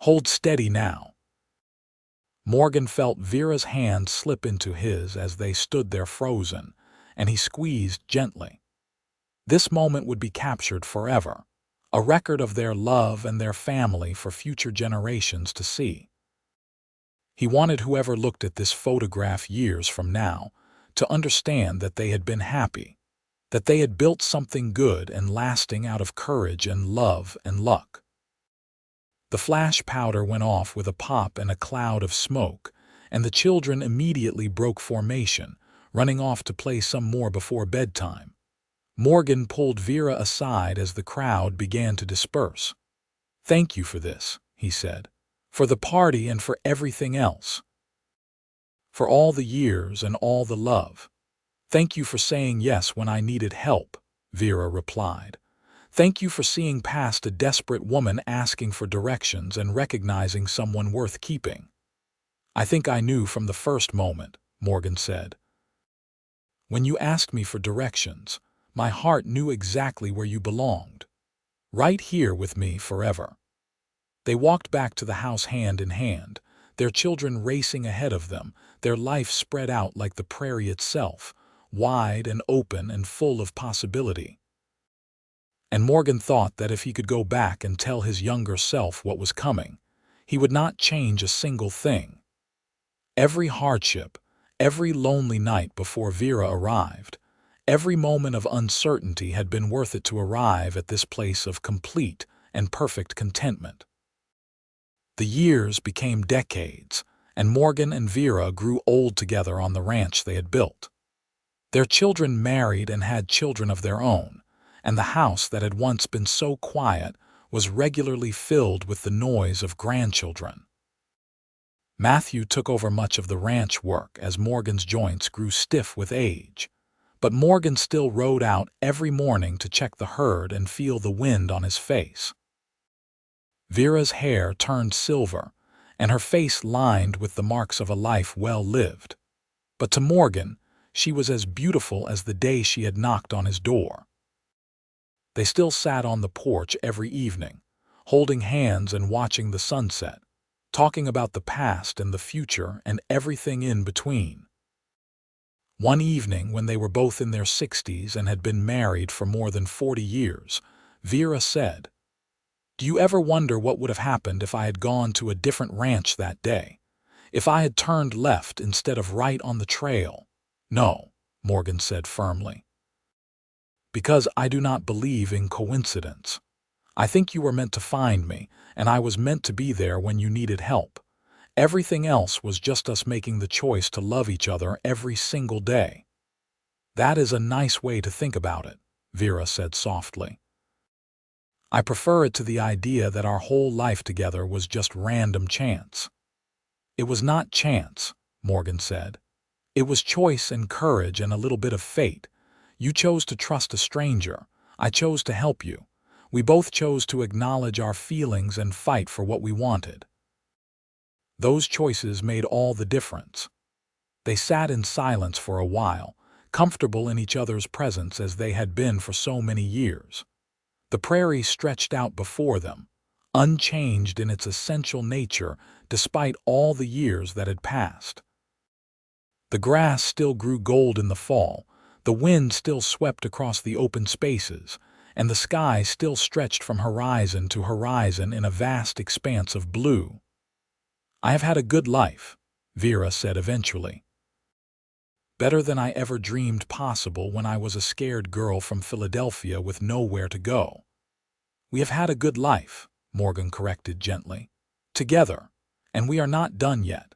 "Hold steady now." Morgan felt Vera's hand slip into his as they stood there frozen, and he squeezed gently. This moment would be captured forever, a record of their love and their family for future generations to see. He wanted whoever looked at this photograph years from now to understand that they had been happy, that they had built something good and lasting out of courage and love and luck. The flash powder went off with a pop and a cloud of smoke, and the children immediately broke formation, running off to play some more before bedtime. Morgan pulled Vera aside as the crowd began to disperse. "Thank you for this," he said. "For the party and for everything else. For all the years and all the love. Thank you for saying yes when I needed help," Vera replied. "Thank you for seeing past a desperate woman asking for directions and recognizing someone worth keeping." "I think I knew from the first moment," Morgan said. "When you asked me for directions, my heart knew exactly where you belonged. Right here with me forever." They walked back to the house hand in hand, their children racing ahead of them, their life spread out like the prairie itself, wide and open and full of possibility. And Morgan thought that if he could go back and tell his younger self what was coming, he would not change a single thing. Every hardship, every lonely night before Vera arrived, every moment of uncertainty had been worth it to arrive at this place of complete and perfect contentment. The years became decades, and Morgan and Vera grew old together on the ranch they had built. Their children married and had children of their own, and the house that had once been so quiet was regularly filled with the noise of grandchildren. Matthew took over much of the ranch work as Morgan's joints grew stiff with age, but Morgan still rode out every morning to check the herd and feel the wind on his face. Vera's hair turned silver, and her face lined with the marks of a life well lived. But to Morgan, she was as beautiful as the day she had knocked on his door. They still sat on the porch every evening, holding hands and watching the sunset, talking about the past and the future and everything in between. One evening, when they were both in their 60s and had been married for more than 40 years, Vera said, "Do you ever wonder what would have happened if I had gone to a different ranch that day? If I had turned left instead of right on the trail?" "No," Morgan said firmly. "Because I do not believe in coincidence. I think you were meant to find me, and I was meant to be there when you needed help. Everything else was just us making the choice to love each other every single day." "That is a nice way to think about it," Vera said softly. "I prefer it to the idea that our whole life together was just random chance." "It was not chance," Morgan said. "It was choice and courage and a little bit of fate. You chose to trust a stranger. I chose to help you. We both chose to acknowledge our feelings and fight for what we wanted. Those choices made all the difference." They sat in silence for a while, comfortable in each other's presence as they had been for so many years. The prairie stretched out before them, unchanged in its essential nature despite all the years that had passed. The grass still grew gold in the fall, the wind still swept across the open spaces, and the sky still stretched from horizon to horizon in a vast expanse of blue. "I have had a good life," Vera said eventually. "Better than I ever dreamed possible when I was a scared girl from Philadelphia with nowhere to go." "We have had a good life," Morgan corrected gently. "Together, and we are not done yet.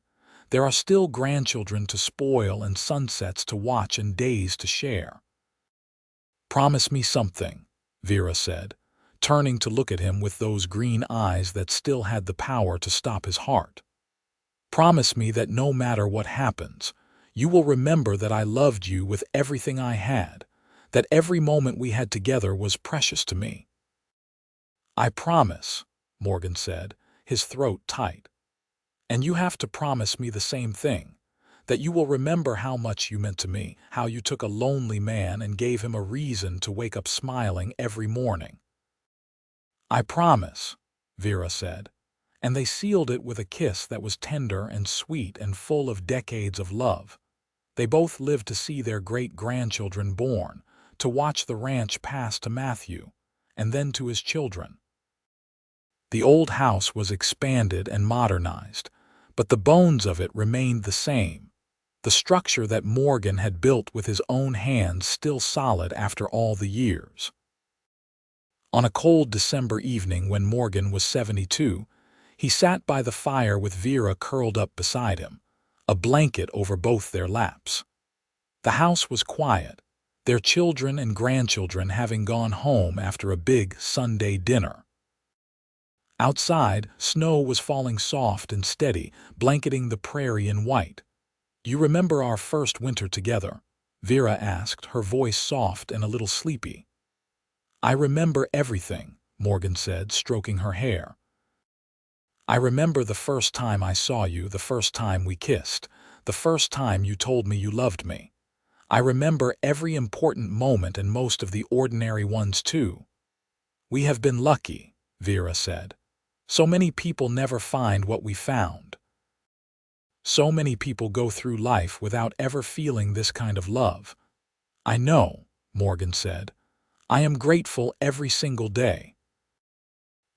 There are still grandchildren to spoil and sunsets to watch and days to share." "Promise me something," Vera said, turning to look at him with those green eyes that still had the power to stop his heart. "Promise me that no matter what happens, you will remember that I loved you with everything I had, that every moment we had together was precious to me." "I promise," Morgan said, his throat tight. "And you have to promise me the same thing, that you will remember how much you meant to me, how you took a lonely man and gave him a reason to wake up smiling every morning." "I promise," Vera said, and they sealed it with a kiss that was tender and sweet and full of decades of love. They both lived to see their great-grandchildren born, to watch the ranch pass to Matthew, and then to his children. The old house was expanded and modernized, but the bones of it remained the same, the structure that Morgan had built with his own hands still solid after all the years. On a cold December evening when Morgan was 72, he sat by the fire with Vera curled up beside him, a blanket over both their laps. The house was quiet, their children and grandchildren having gone home after a big Sunday dinner. Outside, snow was falling soft and steady, blanketing the prairie in white. "You remember our first winter together?" Vera asked, her voice soft and a little sleepy. "I remember everything," Morgan said, stroking her hair. "I remember the first time I saw you, the first time we kissed, the first time you told me you loved me. I remember every important moment and most of the ordinary ones too." "We have been lucky," Vera said. "So many people never find what we found. So many people go through life without ever feeling this kind of love." "I know," Morgan said. "I am grateful every single day."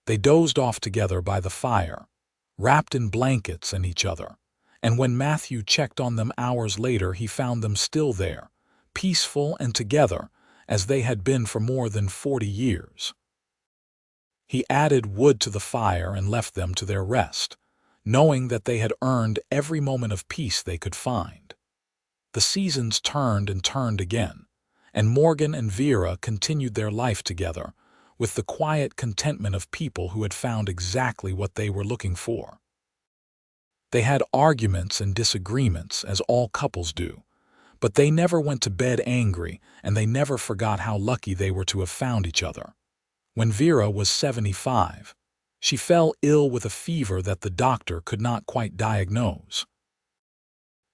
They dozed off together by the fire, wrapped in blankets and each other, and when Matthew checked on them hours later, he found them still there, peaceful and together, as they had been for more than 40 years. He added wood to the fire and left them to their rest, knowing that they had earned every moment of peace they could find. The seasons turned and turned again, and Morgan and Vera continued their life together, with the quiet contentment of people who had found exactly what they were looking for. They had arguments and disagreements, as all couples do, but they never went to bed angry, and they never forgot how lucky they were to have found each other. When Vera was 75, she fell ill with a fever that the doctor could not quite diagnose.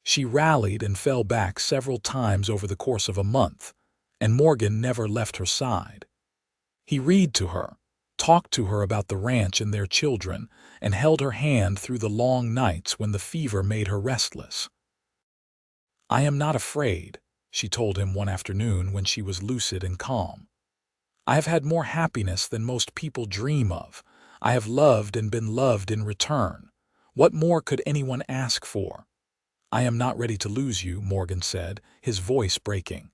She rallied and fell back several times over the course of a month, and Morgan never left her side. He read to her, talked to her about the ranch and their children, and held her hand through the long nights when the fever made her restless. "I am not afraid," she told him one afternoon when she was lucid and calm. "I have had more happiness than most people dream of. I have loved and been loved in return. What more could anyone ask for?" "I am not ready to lose you," Morgan said, his voice breaking.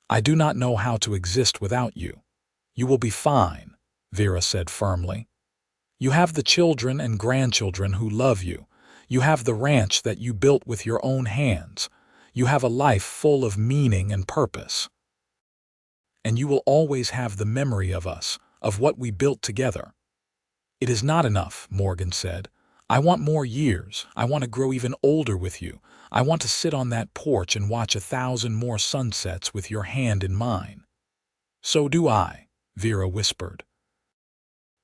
"I do not know how to exist without you." "You will be fine," Vera said firmly. "You have the children and grandchildren who love you. You have the ranch that you built with your own hands. You have a life full of meaning and purpose. And you will always have the memory of us, of what we built together." "It is not enough," Morgan said. "I want more years. I want to grow even older with you. I want to sit on that porch and watch 1,000 more sunsets with your hand in mine." "So do I," Vera whispered.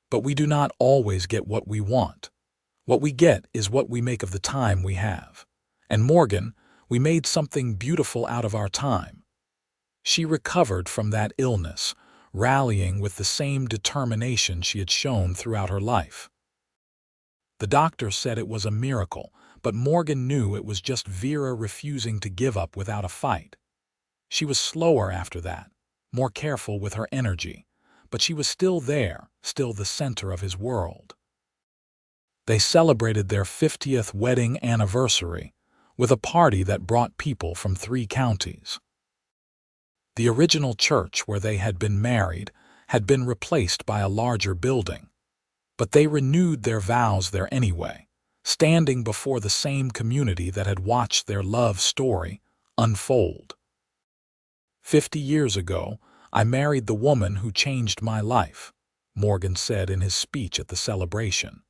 "But we do not always get what we want. What we get is what we make of the time we have. And Morgan, we made something beautiful out of our time." She recovered from that illness, rallying with the same determination she had shown throughout her life. The doctor said it was a miracle, but Morgan knew it was just Vera refusing to give up without a fight. She was slower after that, more careful with her energy, but she was still there, still the center of his world. They celebrated their 50th wedding anniversary with a party that brought people from 3 counties. The original church where they had been married had been replaced by a larger building, but they renewed their vows there anyway, standing before the same community that had watched their love story unfold. "50 years ago, I married the woman who changed my life," Morgan said in his speech at the celebration.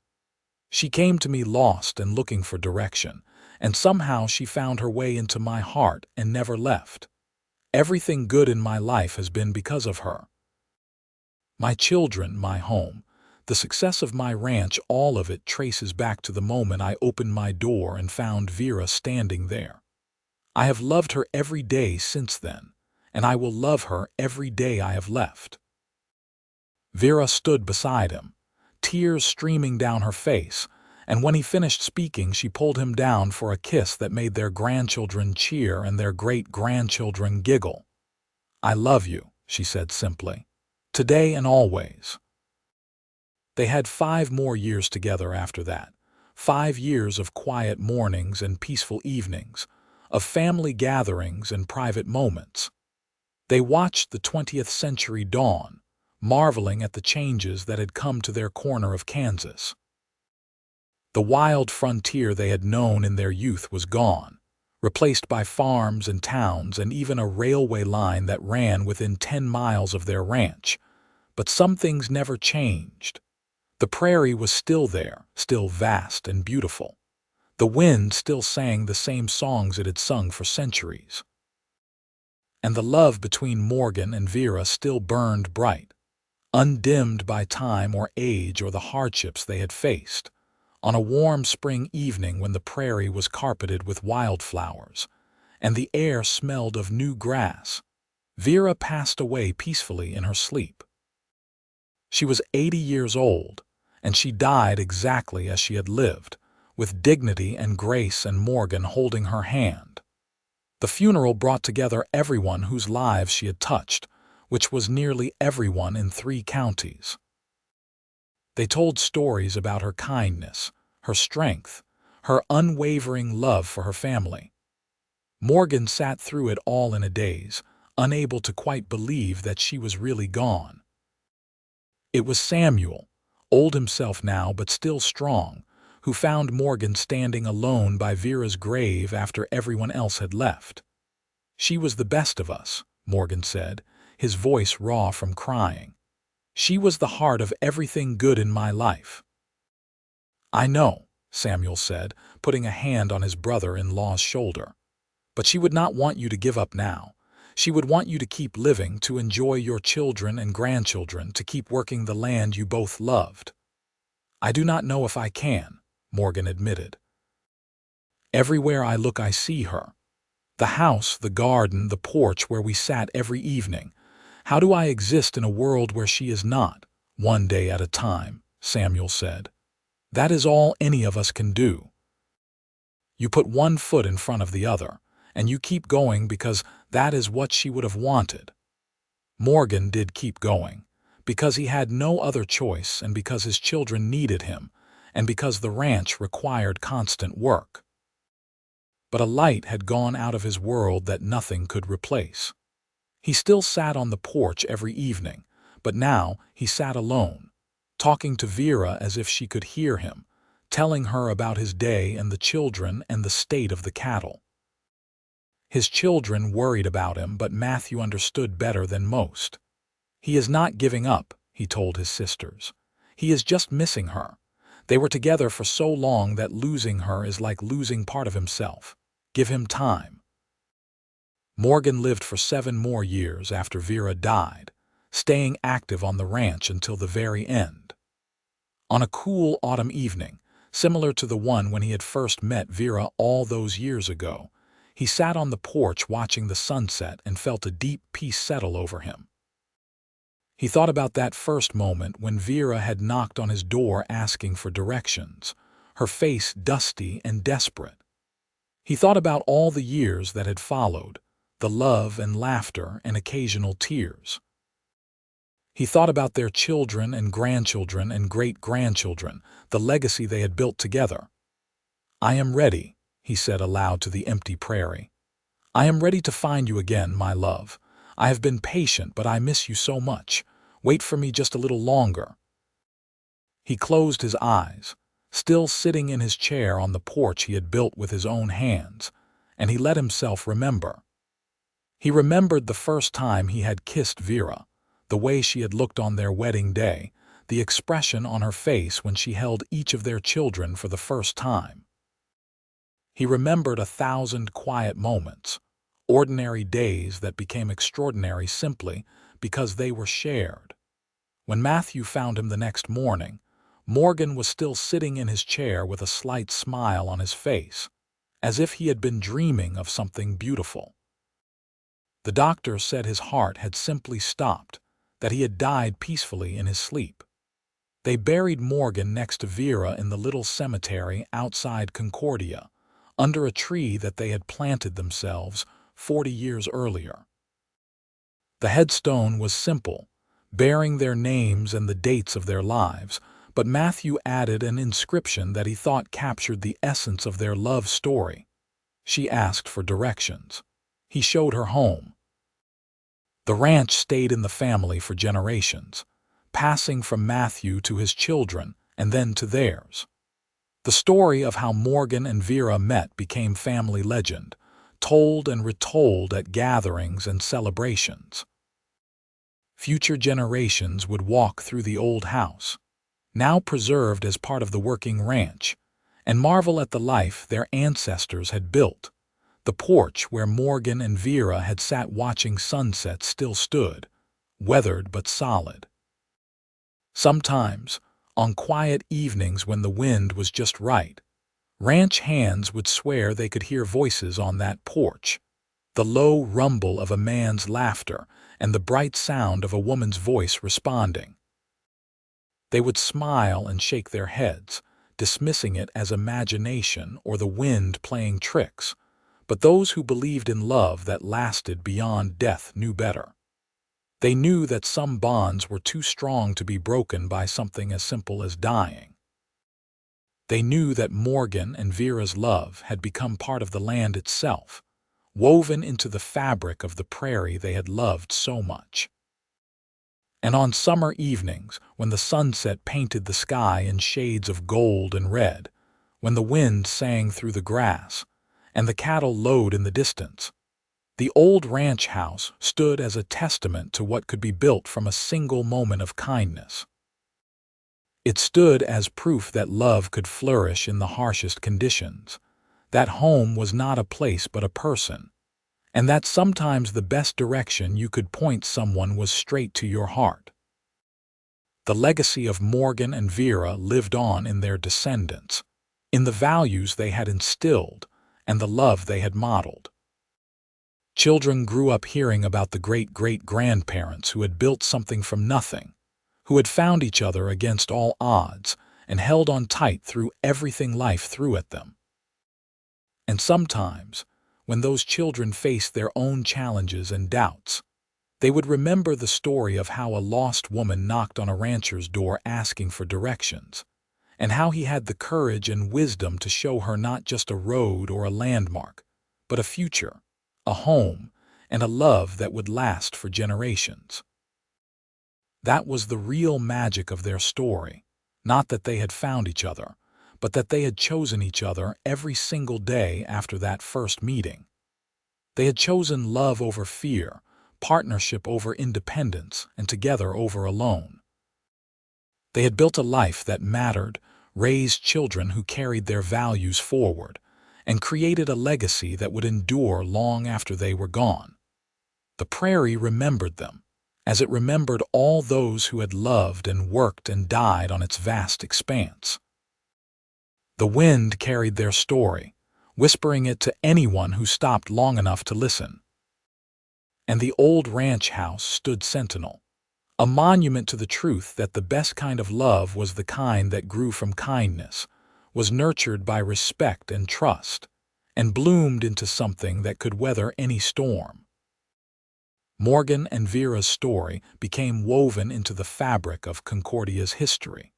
"She came to me lost and looking for direction, and somehow she found her way into my heart and never left. Everything good in my life has been because of her. My children, my home, the success of my ranch, all of it traces back to the moment I opened my door and found Vera standing there. I have loved her every day since then, and I will love her every day I have left." Vera stood beside him, tears streaming down her face, and when he finished speaking, she pulled him down for a kiss that made their grandchildren cheer and their great-grandchildren giggle. "I love you," she said simply, "today and always." They had 5 more years together after that, 5 years of quiet mornings and peaceful evenings, of family gatherings and private moments. They watched the 20th century dawn, marveling at the changes that had come to their corner of Kansas. The wild frontier they had known in their youth was gone, replaced by farms and towns and even a railway line that ran within 10 miles of their ranch. But some things never changed. The prairie was still there, still vast and beautiful. The wind still sang the same songs it had sung for centuries. And the love between Morgan and Vera still burned bright, undimmed by time or age or the hardships they had faced. On a warm spring evening when the prairie was carpeted with wildflowers, and the air smelled of new grass, Vera passed away peacefully in her sleep. She was 80 years old, and she died exactly as she had lived, with dignity and grace, and Morgan holding her hand. The funeral brought together everyone whose lives she had touched, which was nearly everyone in 3 counties. They told stories about her kindness, her strength, her unwavering love for her family. Morgan sat through it all in a daze, unable to quite believe that she was really gone. It was Samuel, old himself now but still strong, who found Morgan standing alone by Vera's grave after everyone else had left. "She was the best of us," Morgan said, his voice raw from crying. "She was the heart of everything good in my life." "I know," Samuel said, putting a hand on his brother-in-law's shoulder. "But she would not want you to give up now. She would want you to keep living, to enjoy your children and grandchildren, to keep working the land you both loved." "I do not know if I can," Morgan admitted. "Everywhere I look I see her. The house, the garden, the porch where we sat every evening. How do I exist in a world where she is not? One day at a time," Samuel said. "That is all any of us can do. You put one foot in front of the other, and you keep going because that is what she would have wanted." Morgan did keep going, because he had no other choice, and because his children needed him, and because the ranch required constant work. But a light had gone out of his world that nothing could replace. He still sat on the porch every evening, but now he sat alone, talking to Vera as if she could hear him, telling her about his day and the children and the state of the cattle. His children worried about him, but Matthew understood better than most. "He is not giving up," he told his sisters. "He is just missing her. They were together for so long that losing her is like losing part of himself. Give him time." Morgan lived for 7 more years after Vera died, staying active on the ranch until the very end. On a cool autumn evening, similar to the one when he had first met Vera all those years ago, he sat on the porch watching the sunset and felt a deep peace settle over him. He thought about that first moment when Vera had knocked on his door asking for directions, her face dusty and desperate. He thought about all the years that had followed, the love and laughter and occasional tears. He thought about their children and grandchildren and great-grandchildren, the legacy they had built together. "I am ready," he said aloud to the empty prairie. "I am ready to find you again, my love. I have been patient, but I miss you so much. Wait for me just a little longer." He closed his eyes, still sitting in his chair on the porch he had built with his own hands, and he let himself remember. He remembered the first time he had kissed Vera, the way she had looked on their wedding day, the expression on her face when she held each of their children for the first time. He remembered 1,000 quiet moments, ordinary days that became extraordinary simply because they were shared. When Matthew found him the next morning, Morgan was still sitting in his chair with a slight smile on his face, as if he had been dreaming of something beautiful. The doctor said his heart had simply stopped, that he had died peacefully in his sleep. They buried Morgan next to Vera in the little cemetery outside Concordia, under a tree that they had planted themselves 40 years earlier. The headstone was simple, bearing their names and the dates of their lives, but Matthew added an inscription that he thought captured the essence of their love story. She asked for directions. He showed her home. The ranch stayed in the family for generations, passing from Matthew to his children and then to theirs. The story of how Morgan and Vera met became family legend, told and retold at gatherings and celebrations. Future generations would walk through the old house, now preserved as part of the working ranch, and marvel at the life their ancestors had built. The porch where Morgan and Vera had sat watching sunsets still stood, weathered but solid. Sometimes, on quiet evenings when the wind was just right, ranch hands would swear they could hear voices on that porch, the low rumble of a man's laughter and the bright sound of a woman's voice responding. They would smile and shake their heads, dismissing it as imagination or the wind playing tricks, but those who believed in love that lasted beyond death knew better. They knew that some bonds were too strong to be broken by something as simple as dying. They knew that Morgan and Vera's love had become part of the land itself, woven into the fabric of the prairie they had loved so much. And on summer evenings, when the sunset painted the sky in shades of gold and red, when the wind sang through the grass, and the cattle lowed in the distance, the old ranch house stood as a testament to what could be built from a single moment of kindness. It stood as proof that love could flourish in the harshest conditions, that home was not a place but a person, and that sometimes the best direction you could point someone was straight to your heart. The legacy of Morgan and Vera lived on in their descendants, in the values they had instilled and the love they had modeled. Children grew up hearing about the great-great-grandparents who had built something from nothing, who had found each other against all odds and held on tight through everything life threw at them. And sometimes, when those children faced their own challenges and doubts, they would remember the story of how a lost woman knocked on a rancher's door asking for directions, and how he had the courage and wisdom to show her not just a road or a landmark, but a future, a home, and a love that would last for generations. That was the real magic of their story, not that they had found each other, but that they had chosen each other every single day after that first meeting. They had chosen love over fear, partnership over independence, and together over alone. They had built a life that mattered, raised children who carried their values forward, and created a legacy that would endure long after they were gone. The prairie remembered them, as it remembered all those who had loved and worked and died on its vast expanse. The wind carried their story, whispering it to anyone who stopped long enough to listen. And the old ranch house stood sentinel, a monument to the truth that the best kind of love was the kind that grew from kindness, was nurtured by respect and trust, and bloomed into something that could weather any storm. Morgan and Vera's story became woven into the fabric of Concordia's history,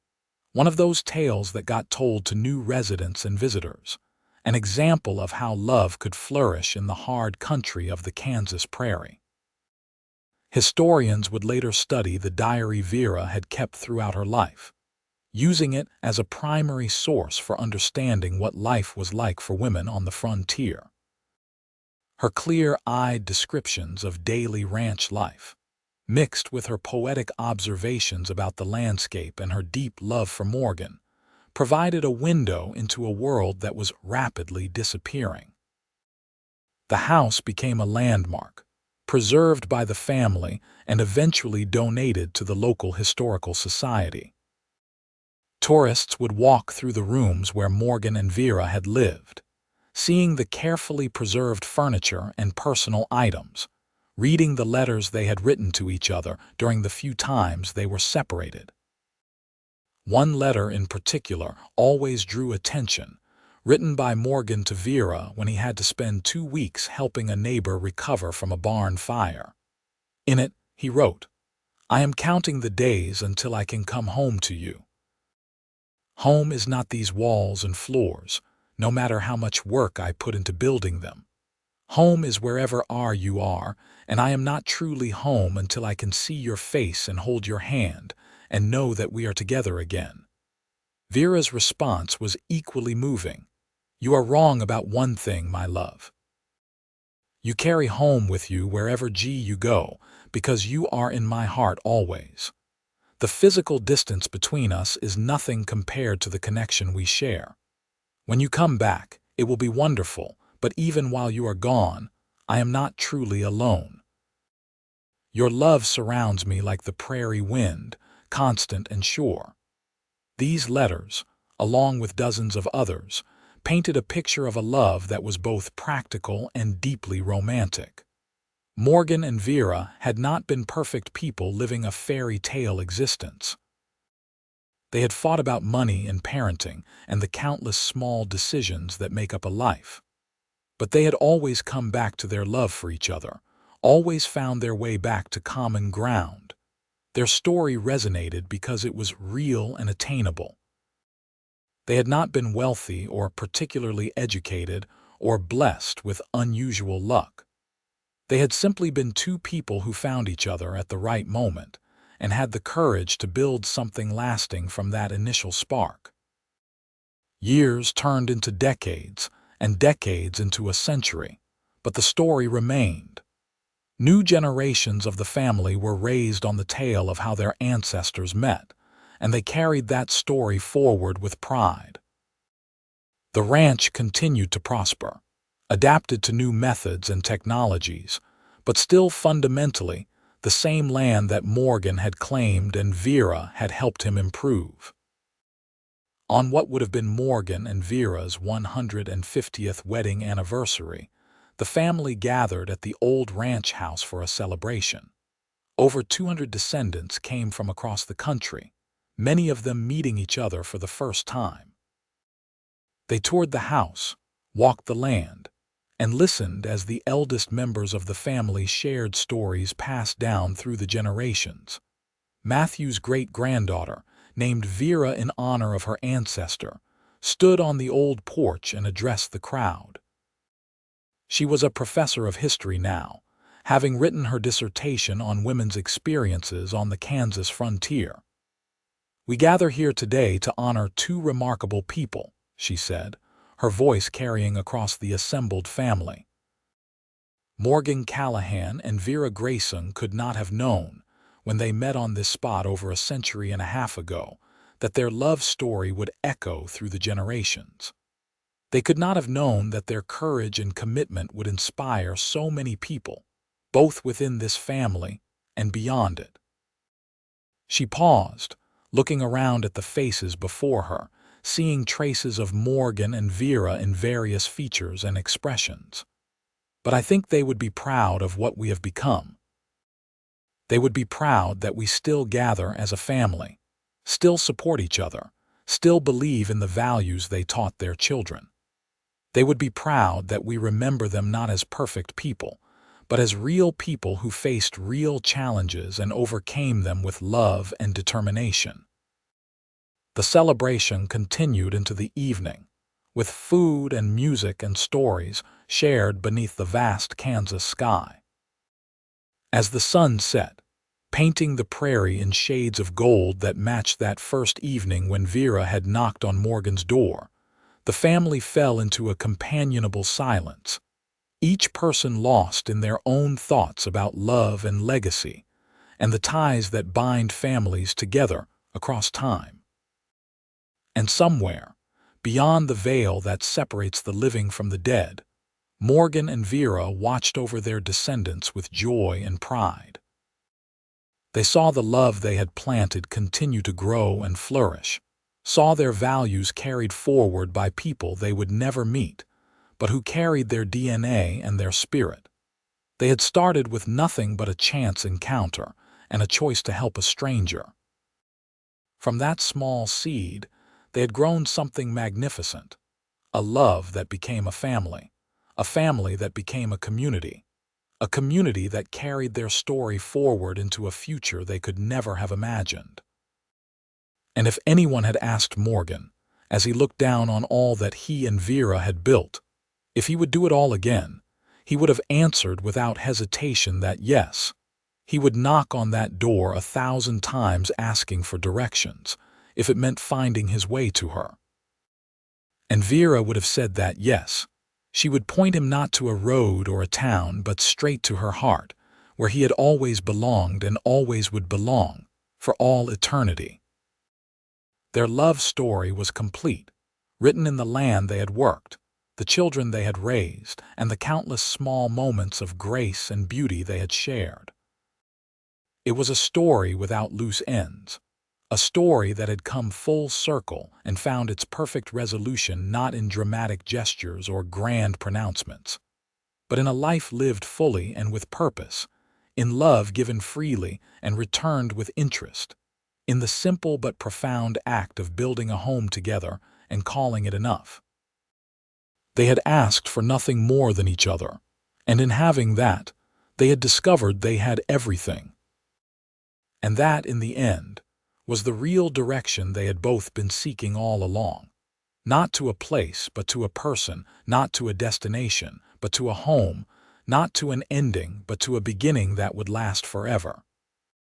one of those tales that got told to new residents and visitors, an example of how love could flourish in the hard country of the Kansas prairie. Historians would later study the diary Vera had kept throughout her life, using it as a primary source for understanding what life was like for women on the frontier. Her clear-eyed descriptions of daily ranch life, mixed with her poetic observations about the landscape and her deep love for Morgan, provided a window into a world that was rapidly disappearing. The house became a landmark, preserved by the family and eventually donated to the local historical society. Tourists would walk through the rooms where Morgan and Vera had lived, seeing the carefully preserved furniture and personal items, reading the letters they had written to each other during the few times they were separated. One letter in particular always drew attention, written by Morgan to Vera when he had to spend 2 weeks helping a neighbor recover from a barn fire. In it, he wrote, "I am counting the days until I can come home to you. Home is not these walls and floors, no matter how much work I put into building them. Home is wherever you are, and I am not truly home until I can see your face and hold your hand and know that we are together again." Vera's response was equally moving. "You are wrong about one thing, my love. You carry home with you wherever you go, because you are in my heart always. The physical distance between us is nothing compared to the connection we share. When you come back, it will be wonderful, but even while you are gone, I am not truly alone. Your love surrounds me like the prairie wind, constant and sure. These letters, along with dozens of others, painted a picture of a love that was both practical and deeply romantic. Morgan and Vera had not been perfect people living a fairy tale existence. They had fought about money and parenting and the countless small decisions that make up a life. But they had always come back to their love for each other, always found their way back to common ground. Their story resonated because it was real and attainable. They had not been wealthy or particularly educated or blessed with unusual luck. They had simply been two people who found each other at the right moment and had the courage to build something lasting from that initial spark. Years turned into decades, and decades into a century, but the story remained. New generations of the family were raised on the tale of how their ancestors met, and they carried that story forward with pride. The ranch continued to prosper, adapted to new methods and technologies, but still fundamentally the same land that Morgan had claimed and Vera had helped him improve. On what would have been Morgan and Vera's 150th wedding anniversary, the family gathered at the old ranch house for a celebration. Over 200 descendants came from across the country, many of them meeting each other for the first time. They toured the house, walked the land, and listened as the eldest members of the family shared stories passed down through the generations. Matthew's great-granddaughter, named Vera in honor of her ancestor, stood on the old porch and addressed the crowd. She was a professor of history now, having written her dissertation on women's experiences on the Kansas frontier. "We gather here today to honor two remarkable people," she said, her voice carrying across the assembled family. Morgan Callahan and Vera Grayson could not have known, when they met on this spot over a century and a half ago, that their love story would echo through the generations. They could not have known that their courage and commitment would inspire so many people, both within this family and beyond it. She paused, looking around at the faces before her, seeing traces of Morgan and Vera in various features and expressions. "But I think they would be proud of what we have become. They would be proud that we still gather as a family, still support each other, still believe in the values they taught their children. They would be proud that we remember them not as perfect people, but as real people who faced real challenges and overcame them with love and determination." The celebration continued into the evening, with food and music and stories shared beneath the vast Kansas sky. As the sun set, painting the prairie in shades of gold that matched that first evening when Vera had knocked on Morgan's door, the family fell into a companionable silence, each person lost in their own thoughts about love and legacy, and the ties that bind families together across time. And somewhere, beyond the veil that separates the living from the dead, Morgan and Vera watched over their descendants with joy and pride. They saw the love they had planted continue to grow and flourish, saw their values carried forward by people they would never meet, but who carried their DNA and their spirit. They had started with nothing but a chance encounter and a choice to help a stranger. From that small seed, they had grown something magnificent, a love that became a family that became a community that carried their story forward into a future they could never have imagined. And if anyone had asked Morgan, as he looked down on all that he and Vera had built, if he would do it all again, he would have answered without hesitation that yes, he would knock on that door 1,000 times asking for directions, if it meant finding his way to her. And Vera would have said that yes, She would point him not to a road or a town, but straight to her heart, where he had always belonged and always would belong, for all eternity. Their love story was complete, written in the land they had worked, the children they had raised, and the countless small moments of grace and beauty they had shared. It was a story without loose ends, a story that had come full circle and found its perfect resolution not in dramatic gestures or grand pronouncements, but in a life lived fully and with purpose, in love given freely and returned with interest, in the simple but profound act of building a home together and calling it enough. They had asked for nothing more than each other, and in having that, they had discovered they had everything. And that, in the end, was the real direction they had both been seeking all along. Not to a place, but to a person, not to a destination, but to a home, not to an ending, but to a beginning that would last forever.